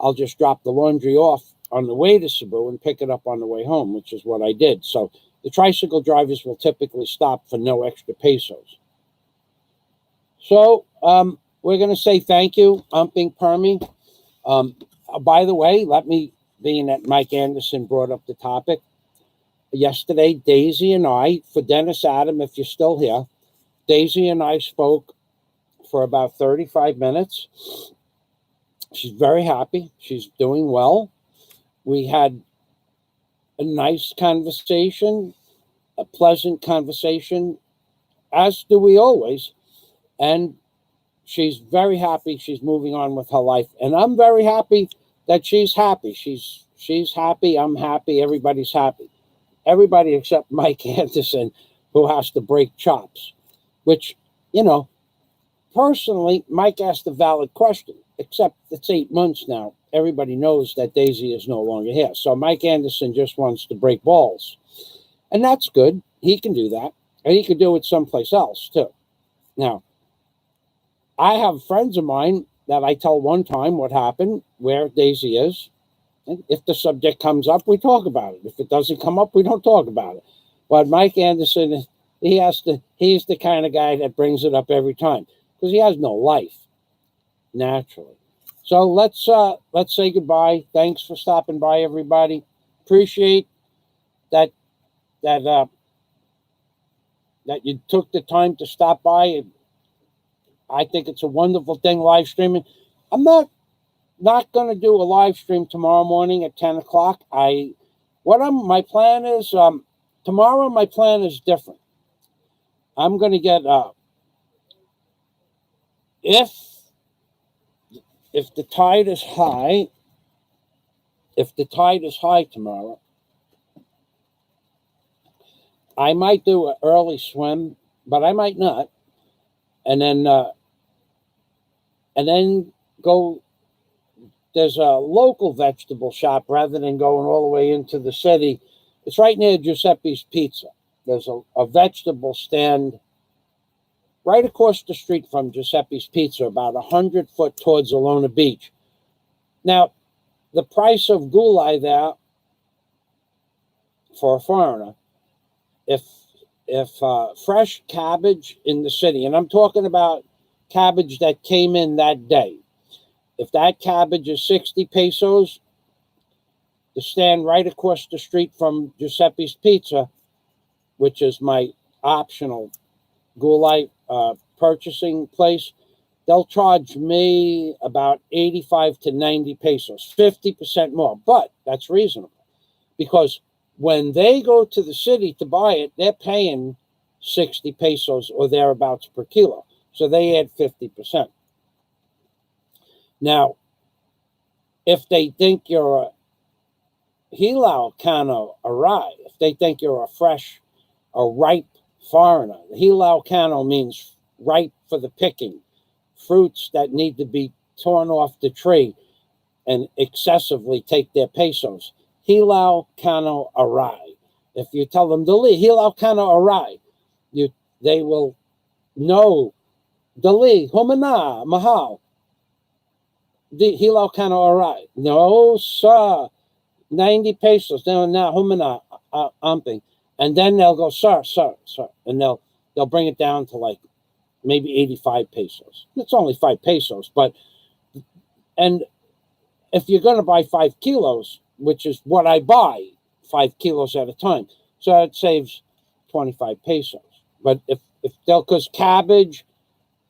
I'll just drop the laundry off on the way to Cebu and pick it up on the way home, which is what I did. So the tricycle drivers will typically stop for no extra pesos. So we're going to say thank you, Umping Permy. By the way, being that Mike Anderson brought up the topic, yesterday, Daisy and I, for Dennis Adam, if you're still here, Daisy and I spoke for about 35 minutes. She's very happy. She's doing well. We had a nice conversation, a pleasant conversation, as do we always. And she's very happy. She's moving on with her life. And I'm very happy that she's happy. She's happy. I'm happy. Everybody's happy. Everybody except Mike Anderson, who has to break chops, which, personally, Mike asked a valid question, except it's 8 months now. Everybody knows that Daisy is no longer here. So Mike Anderson just wants to break balls. And that's good. He can do that. And he can do it someplace else, too. Now, I have friends of mine that I tell one time what happened, where Daisy is. And if the subject comes up, we talk about it. If it doesn't come up, we don't talk about it. But Mike Anderson, he's the kind of guy that brings it up every time because he has no life, naturally. So let's say goodbye. Thanks for stopping by, everybody. Appreciate that you took the time to stop by. I think it's a wonderful thing, live streaming. I'm not going to do a live stream tomorrow morning at 10 o'clock. My plan is, tomorrow my plan is different. I'm going to get, if the tide is high tomorrow, I might do an early swim, but I might not. And then go. There's a local vegetable shop rather than going all the way into the city. It's right near Giuseppe's Pizza. There's a vegetable stand right across the street from Giuseppe's Pizza, about 100 foot towards Alona Beach. Now, the price of gulai there for a foreigner, if fresh cabbage in the city, and I'm talking about cabbage that came in that day, if that cabbage is 60 pesos, the stand right across the street from Giuseppe's Pizza, which is my optional gulai purchasing place, they'll charge me about 85 to 90 pesos, 50% more. But that's reasonable because when they go to the city to buy it, they're paying 60 pesos or thereabouts per kilo. So they add 50%. Now, if they think you're a hilau cano arai, if they think you're a ripe foreigner, hilau cano means ripe for the picking, fruits that need to be torn off the tree and excessively take their pesos. Hilau cano arai. If you tell them, Dali, hilau cano arai, they will know, Dali, humana, mahal. The hilau cano arai. No, sir. 90 pesos. Now, humana, umping. And then they'll go, sir. And they'll bring it down to like maybe 85 pesos. It's only 5 pesos. And if you're going to buy 5 kilos, which is what I buy, 5 kilos at a time, so it saves 25 pesos. But if they'll, because cabbage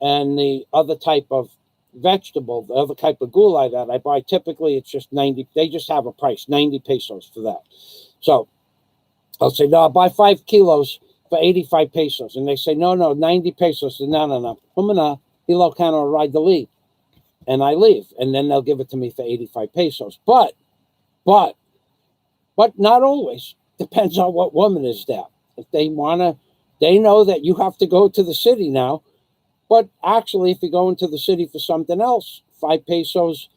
and the other type of vegetable, the other type of gulai that I buy, typically it's just 90. They just have a price, 90 pesos for that. So I'll say, no, I'll buy 5 kilos for 85 pesos. And they say, no, 90 pesos. No. Humana, hilo cano ride the lead. And I leave. And then they'll give it to me for 85 pesos. But not always. Depends on what woman is there. If they know that you have to go to the city now. But actually, if you go into the city for something else, 5 pesos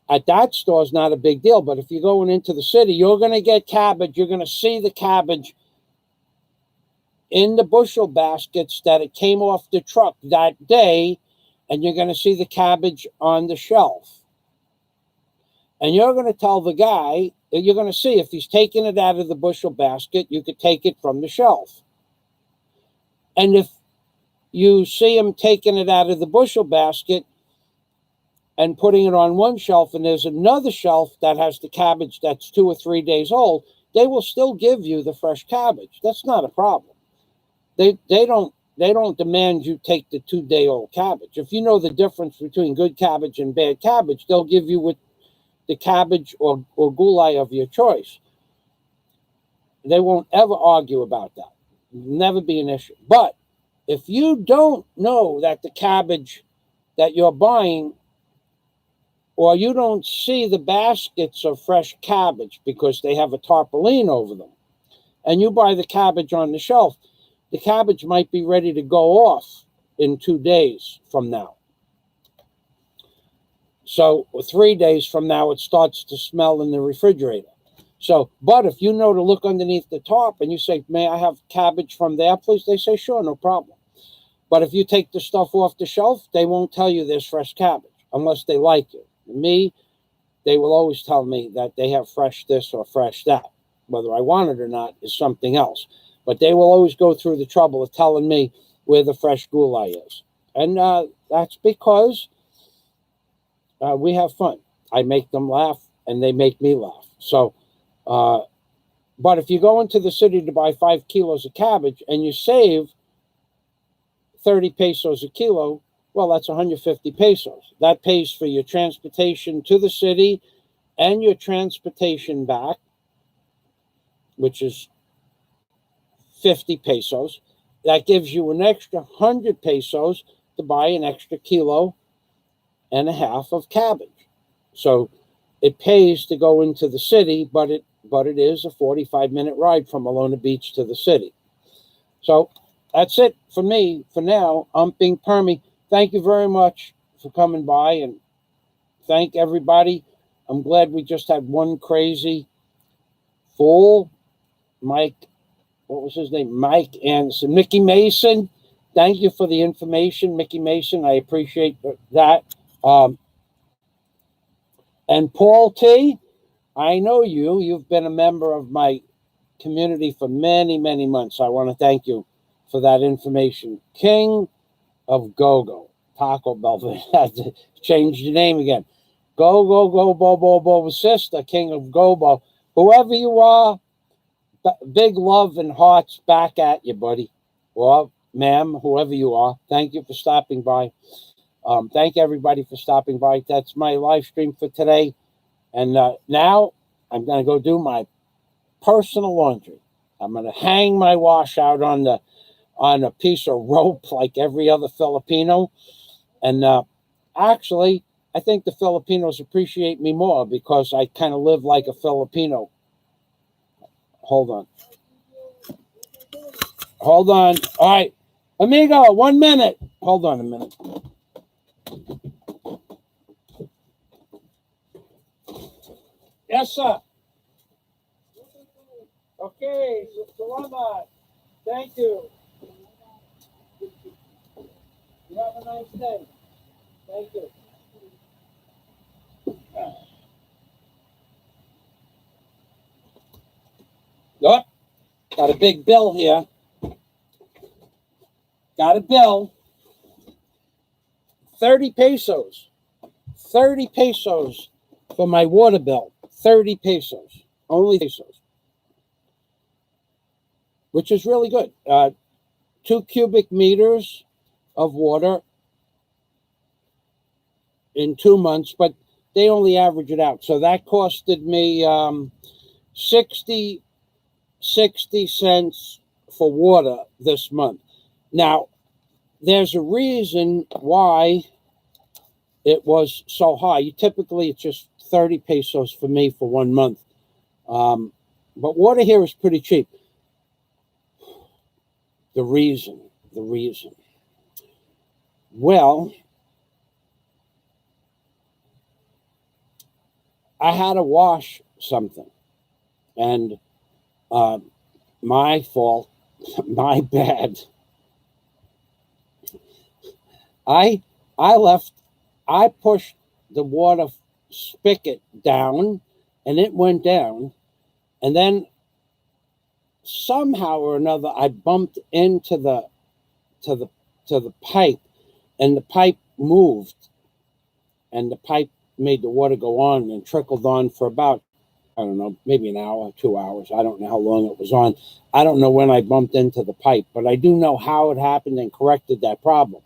at that store is not a big deal. But if you're going into the city, you're going to get cabbage. You're going to see the cabbage in the bushel baskets that it came off the truck that day, and you're going to see the cabbage on the shelf. And you're going to tell the guy, you're going to see if he's taking it out of the bushel basket, you could take it from the shelf. And if you see him taking it out of the bushel basket and putting it on one shelf, and there's another shelf that has the cabbage that's 2 or 3 days old, they will still give you the fresh cabbage. That's not a problem. They don't demand you take the 2-day-old cabbage. If you know the difference between good cabbage and bad cabbage, they'll give you with the cabbage or gulai of your choice. They won't ever argue about that. Never be an issue. But if you don't know that the cabbage that you're buying, or you don't see the baskets of fresh cabbage because they have a tarpaulin over them, and you buy the cabbage on the shelf, the cabbage might be ready to go off in 2 days from now. So 3 days from now, it starts to smell in the refrigerator. So, but if you know to look underneath the tarp and you say, may I have cabbage from there, please? They say, sure, no problem. But if you take the stuff off the shelf, they won't tell you there's fresh cabbage unless they like it. Me, they will always tell me that they have fresh this or fresh that. Whether I want it or not is something else. But they will always go through the trouble of telling me where the fresh gulai is. And that's because we have fun. I make them laugh, and they make me laugh. So, but if you go into the city to buy 5 kilos of cabbage and you save 30 pesos a kilo, well, that's 150 pesos. That pays for your transportation to the city and your transportation back, which is 50 pesos. That gives you an extra 100 pesos to buy an extra 1.5 kilos of cabbage. So it pays to go into the city, but it is a 45-minute ride from Alona Beach to the city. So that's it for me for now. I'm Bing Permy. Thank you very much for coming by, and thank everybody. I'm glad we just had one crazy fool, Mike. What was his name? Mike Anderson. Mickey Mason. Thank you for the information, Mickey Mason. I appreciate that. And Paul T., I know you. You've been a member of my community for many, many months. I want to thank you for that information. King of Go-Go. Taco Bell. Had to change the name again. Go, go, go, bo, bo, bo, sister. King of Go-Bo. Whoever you are, big love and hearts back at you, buddy. Or ma'am, whoever you are. Thank you for stopping by. Thank everybody for stopping by. That's my live stream for today. And now I'm going to go do my personal laundry. I'm going to hang my wash out on a piece of rope like every other Filipino. And actually, I think the Filipinos appreciate me more because I kind of live like a Filipino. Hold on. All right. Amigo, 1 minute. Hold on a minute. Yes, sir. Okay, salamat. Thank you. You have a nice day. Thank you. Look, got a big bill here. Got a bill. 30 pesos. 30 pesos for my water bill. 30 pesos. Only pesos. Which is really good. 2 cubic meters of water in 2 months, but they only average it out. So that costed me 60 cents for water this month. Now, there's a reason why it was so high. Typically, it's just 30 pesos for me for 1 month. But water here is pretty cheap. The reason. Well, I had to wash something. And my fault. My bad. I pushed the water spigot down, and it went down, and then somehow or another I bumped into the pipe, and the pipe moved, and the pipe made the water go on and trickled on for about, I don't know, maybe an hour, 2 hours. I don't know how long it was on. I don't know when I bumped into the pipe, but I do know how it happened and corrected that problem.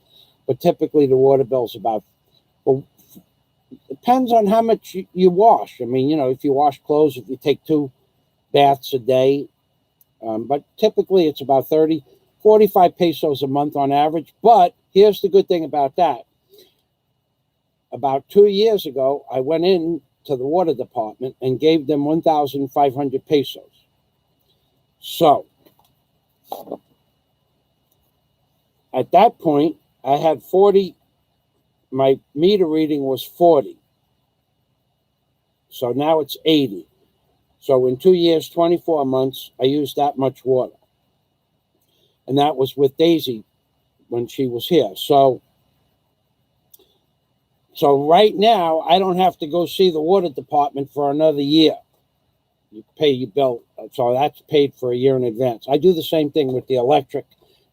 But typically the water bill's about, well, depends on how much you wash. I mean, if you wash clothes, if you take 2 baths a day, but typically it's about 30, 45 pesos a month on average. But here's the good thing about that. About 2 years ago, I went in to the water department and gave them 1,500 pesos. So at that point, I had 40, my meter reading was 40. So now it's 80. So in 2 years, 24 months, I used that much water. And that was with Daisy when she was here. So right now, I don't have to go see the water department for another year. You pay your bill. So that's paid for a year in advance. I do the same thing with the electric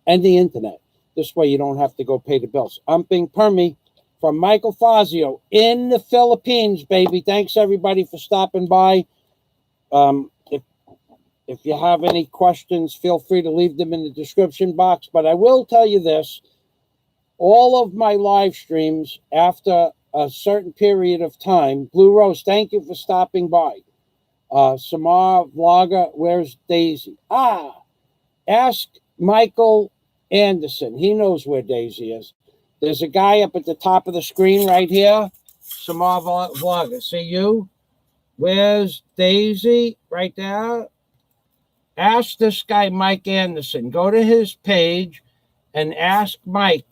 and the internet. This way you don't have to go pay the bills. I'm being Permy from Michael Fazio in the Philippines, baby. Thanks, everybody, for stopping by. If you have any questions, feel free to leave them in the description box. But I will tell you this. All of my live streams, after a certain period of time, Blue Rose, thank you for stopping by. Samar Vlogger, where's Daisy? Ask Michael Anderson. He knows where Daisy is. There's a guy up at the top of the screen right here. Samar Vlogger. See you? Where's Daisy? Right there. Ask this guy, Mike Anderson. Go to his page and ask Mike.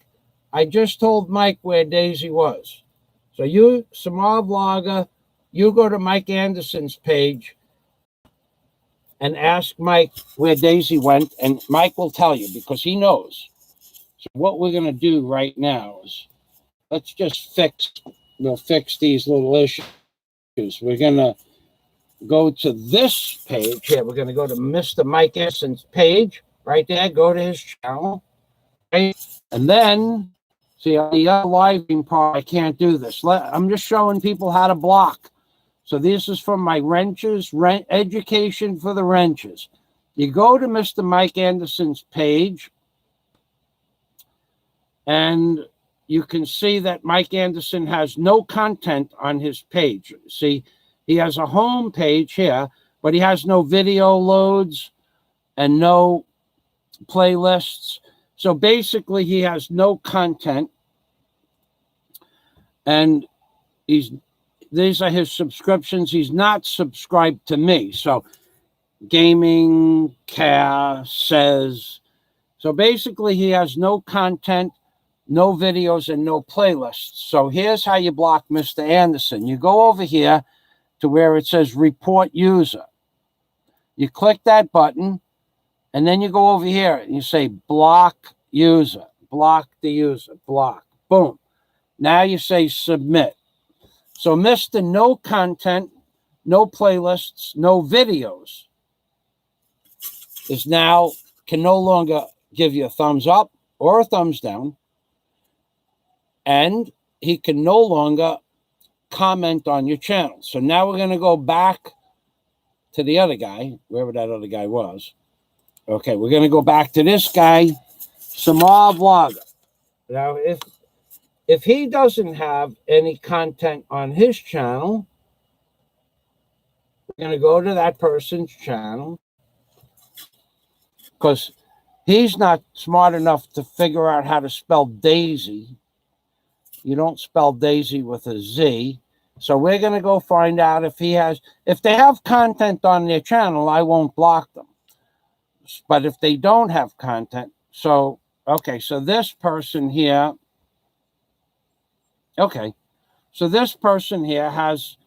I just told Mike where Daisy was. So you, Samar Vlogger, you go to Mike Anderson's page and ask Mike where Daisy went, and Mike will tell you because he knows. So what we're going to do right now is let's just fix these little issues. We're going to go to this page here. We're going to go to Mr. Mike Anderson's page right there. Go to his channel. Right? And then, see, on the other live part, I can't do this. I'm just showing people how to block. So this is from my wrenches, education for the wrenches. You go to Mr. Mike Anderson's page, and you can see that Mike Anderson has no content on his page. See, he has a home page here, but he has no video loads and no playlists. So basically, he has no content, and these are his subscriptions. He's not subscribed to me. So Gaming Care says. So basically, he has no content, no videos, and no playlists. So here's how you block Mr. Anderson. You go over here to where it says Report User. You click that button, and then you go over here and you say Block User. Block the user. Block. Boom. Now you say Submit. So Mr. No Content, no playlists, no videos can no longer give you a thumbs up or a thumbs down, and he can no longer comment on your channel. So now we're going to go back to the other guy, wherever that other guy was. Okay, we're going to go back to this guy, Samar Vlogger. Now, if he doesn't have any content on his channel, we're going to go to that person's channel because he's not smart enough to figure out how to spell Daisy. You don't spell Daisy with a Z. So we're going to go find out if they have content on their channel, I won't block them. But if they don't have content, so this person here, this person here has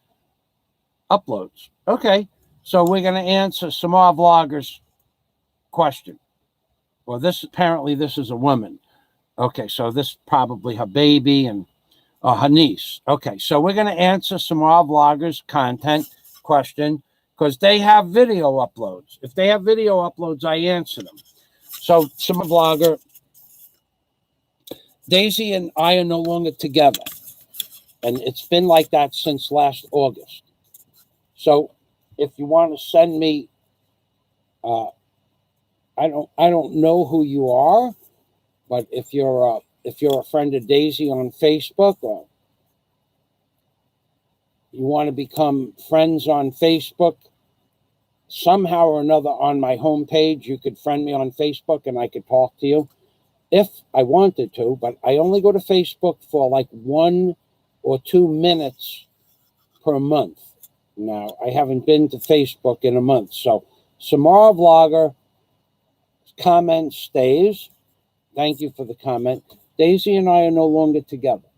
uploads. Okay, so we're going to answer Samar Vlogger's question. Well, this apparently this is a woman. Okay, so this is probably her baby and her niece. Okay, so we're going to answer some more vloggers' content question because they have video uploads. If they have video uploads, I answer them. So, some vlogger, Daisy and I are no longer together, and it's been like that since last August. So, if you want to send me, I don't know who you are, but if you're a friend of Daisy on Facebook, or you want to become friends on Facebook, somehow or another on my homepage, you could friend me on Facebook and I could talk to you if I wanted to, but I only go to Facebook for like 1 or 2 minutes per month. Now, I haven't been to Facebook in a month. So, Samara Vlogger comment stays. Thank you for the comment. Daisy and I are no longer together.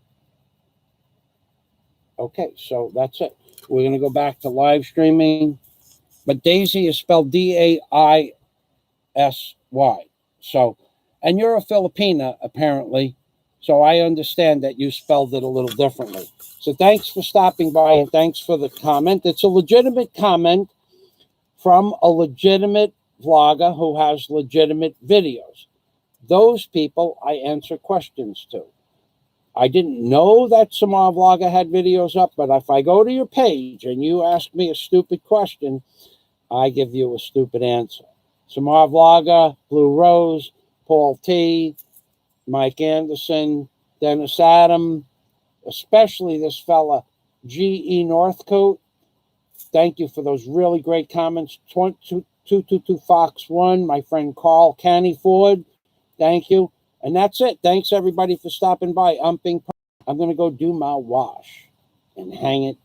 Okay, so that's it. We're going to go back to live streaming. But Daisy is spelled Daisy. So, and you're a Filipina, apparently. So I understand that you spelled it a little differently. So thanks for stopping by and thanks for the comment. It's a legitimate comment from a legitimate vlogger who has legitimate videos. Those people I answer questions to. I didn't know that Samara Vlogger had videos up, but if I go to your page and you ask me a stupid question, I give you a stupid answer. Samara Vlogger, Blue Rose, Paul T, Mike Anderson, Dennis Adam, especially this fella, G.E. Northcote. Thank you for those really great comments. 222 Fox 1, my friend Carl Canny Ford. Thank you. And that's it. Thanks, everybody, for stopping by. I'm going to go do my wash and hang it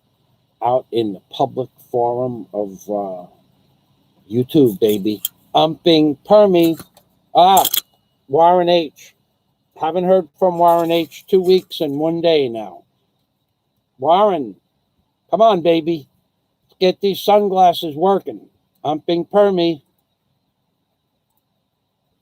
out in the public forum of YouTube, baby. Permy. Warren H. Haven't heard from Warren H. 2 weeks and 1 day now. Warren, come on, baby. Get these sunglasses working. Permy.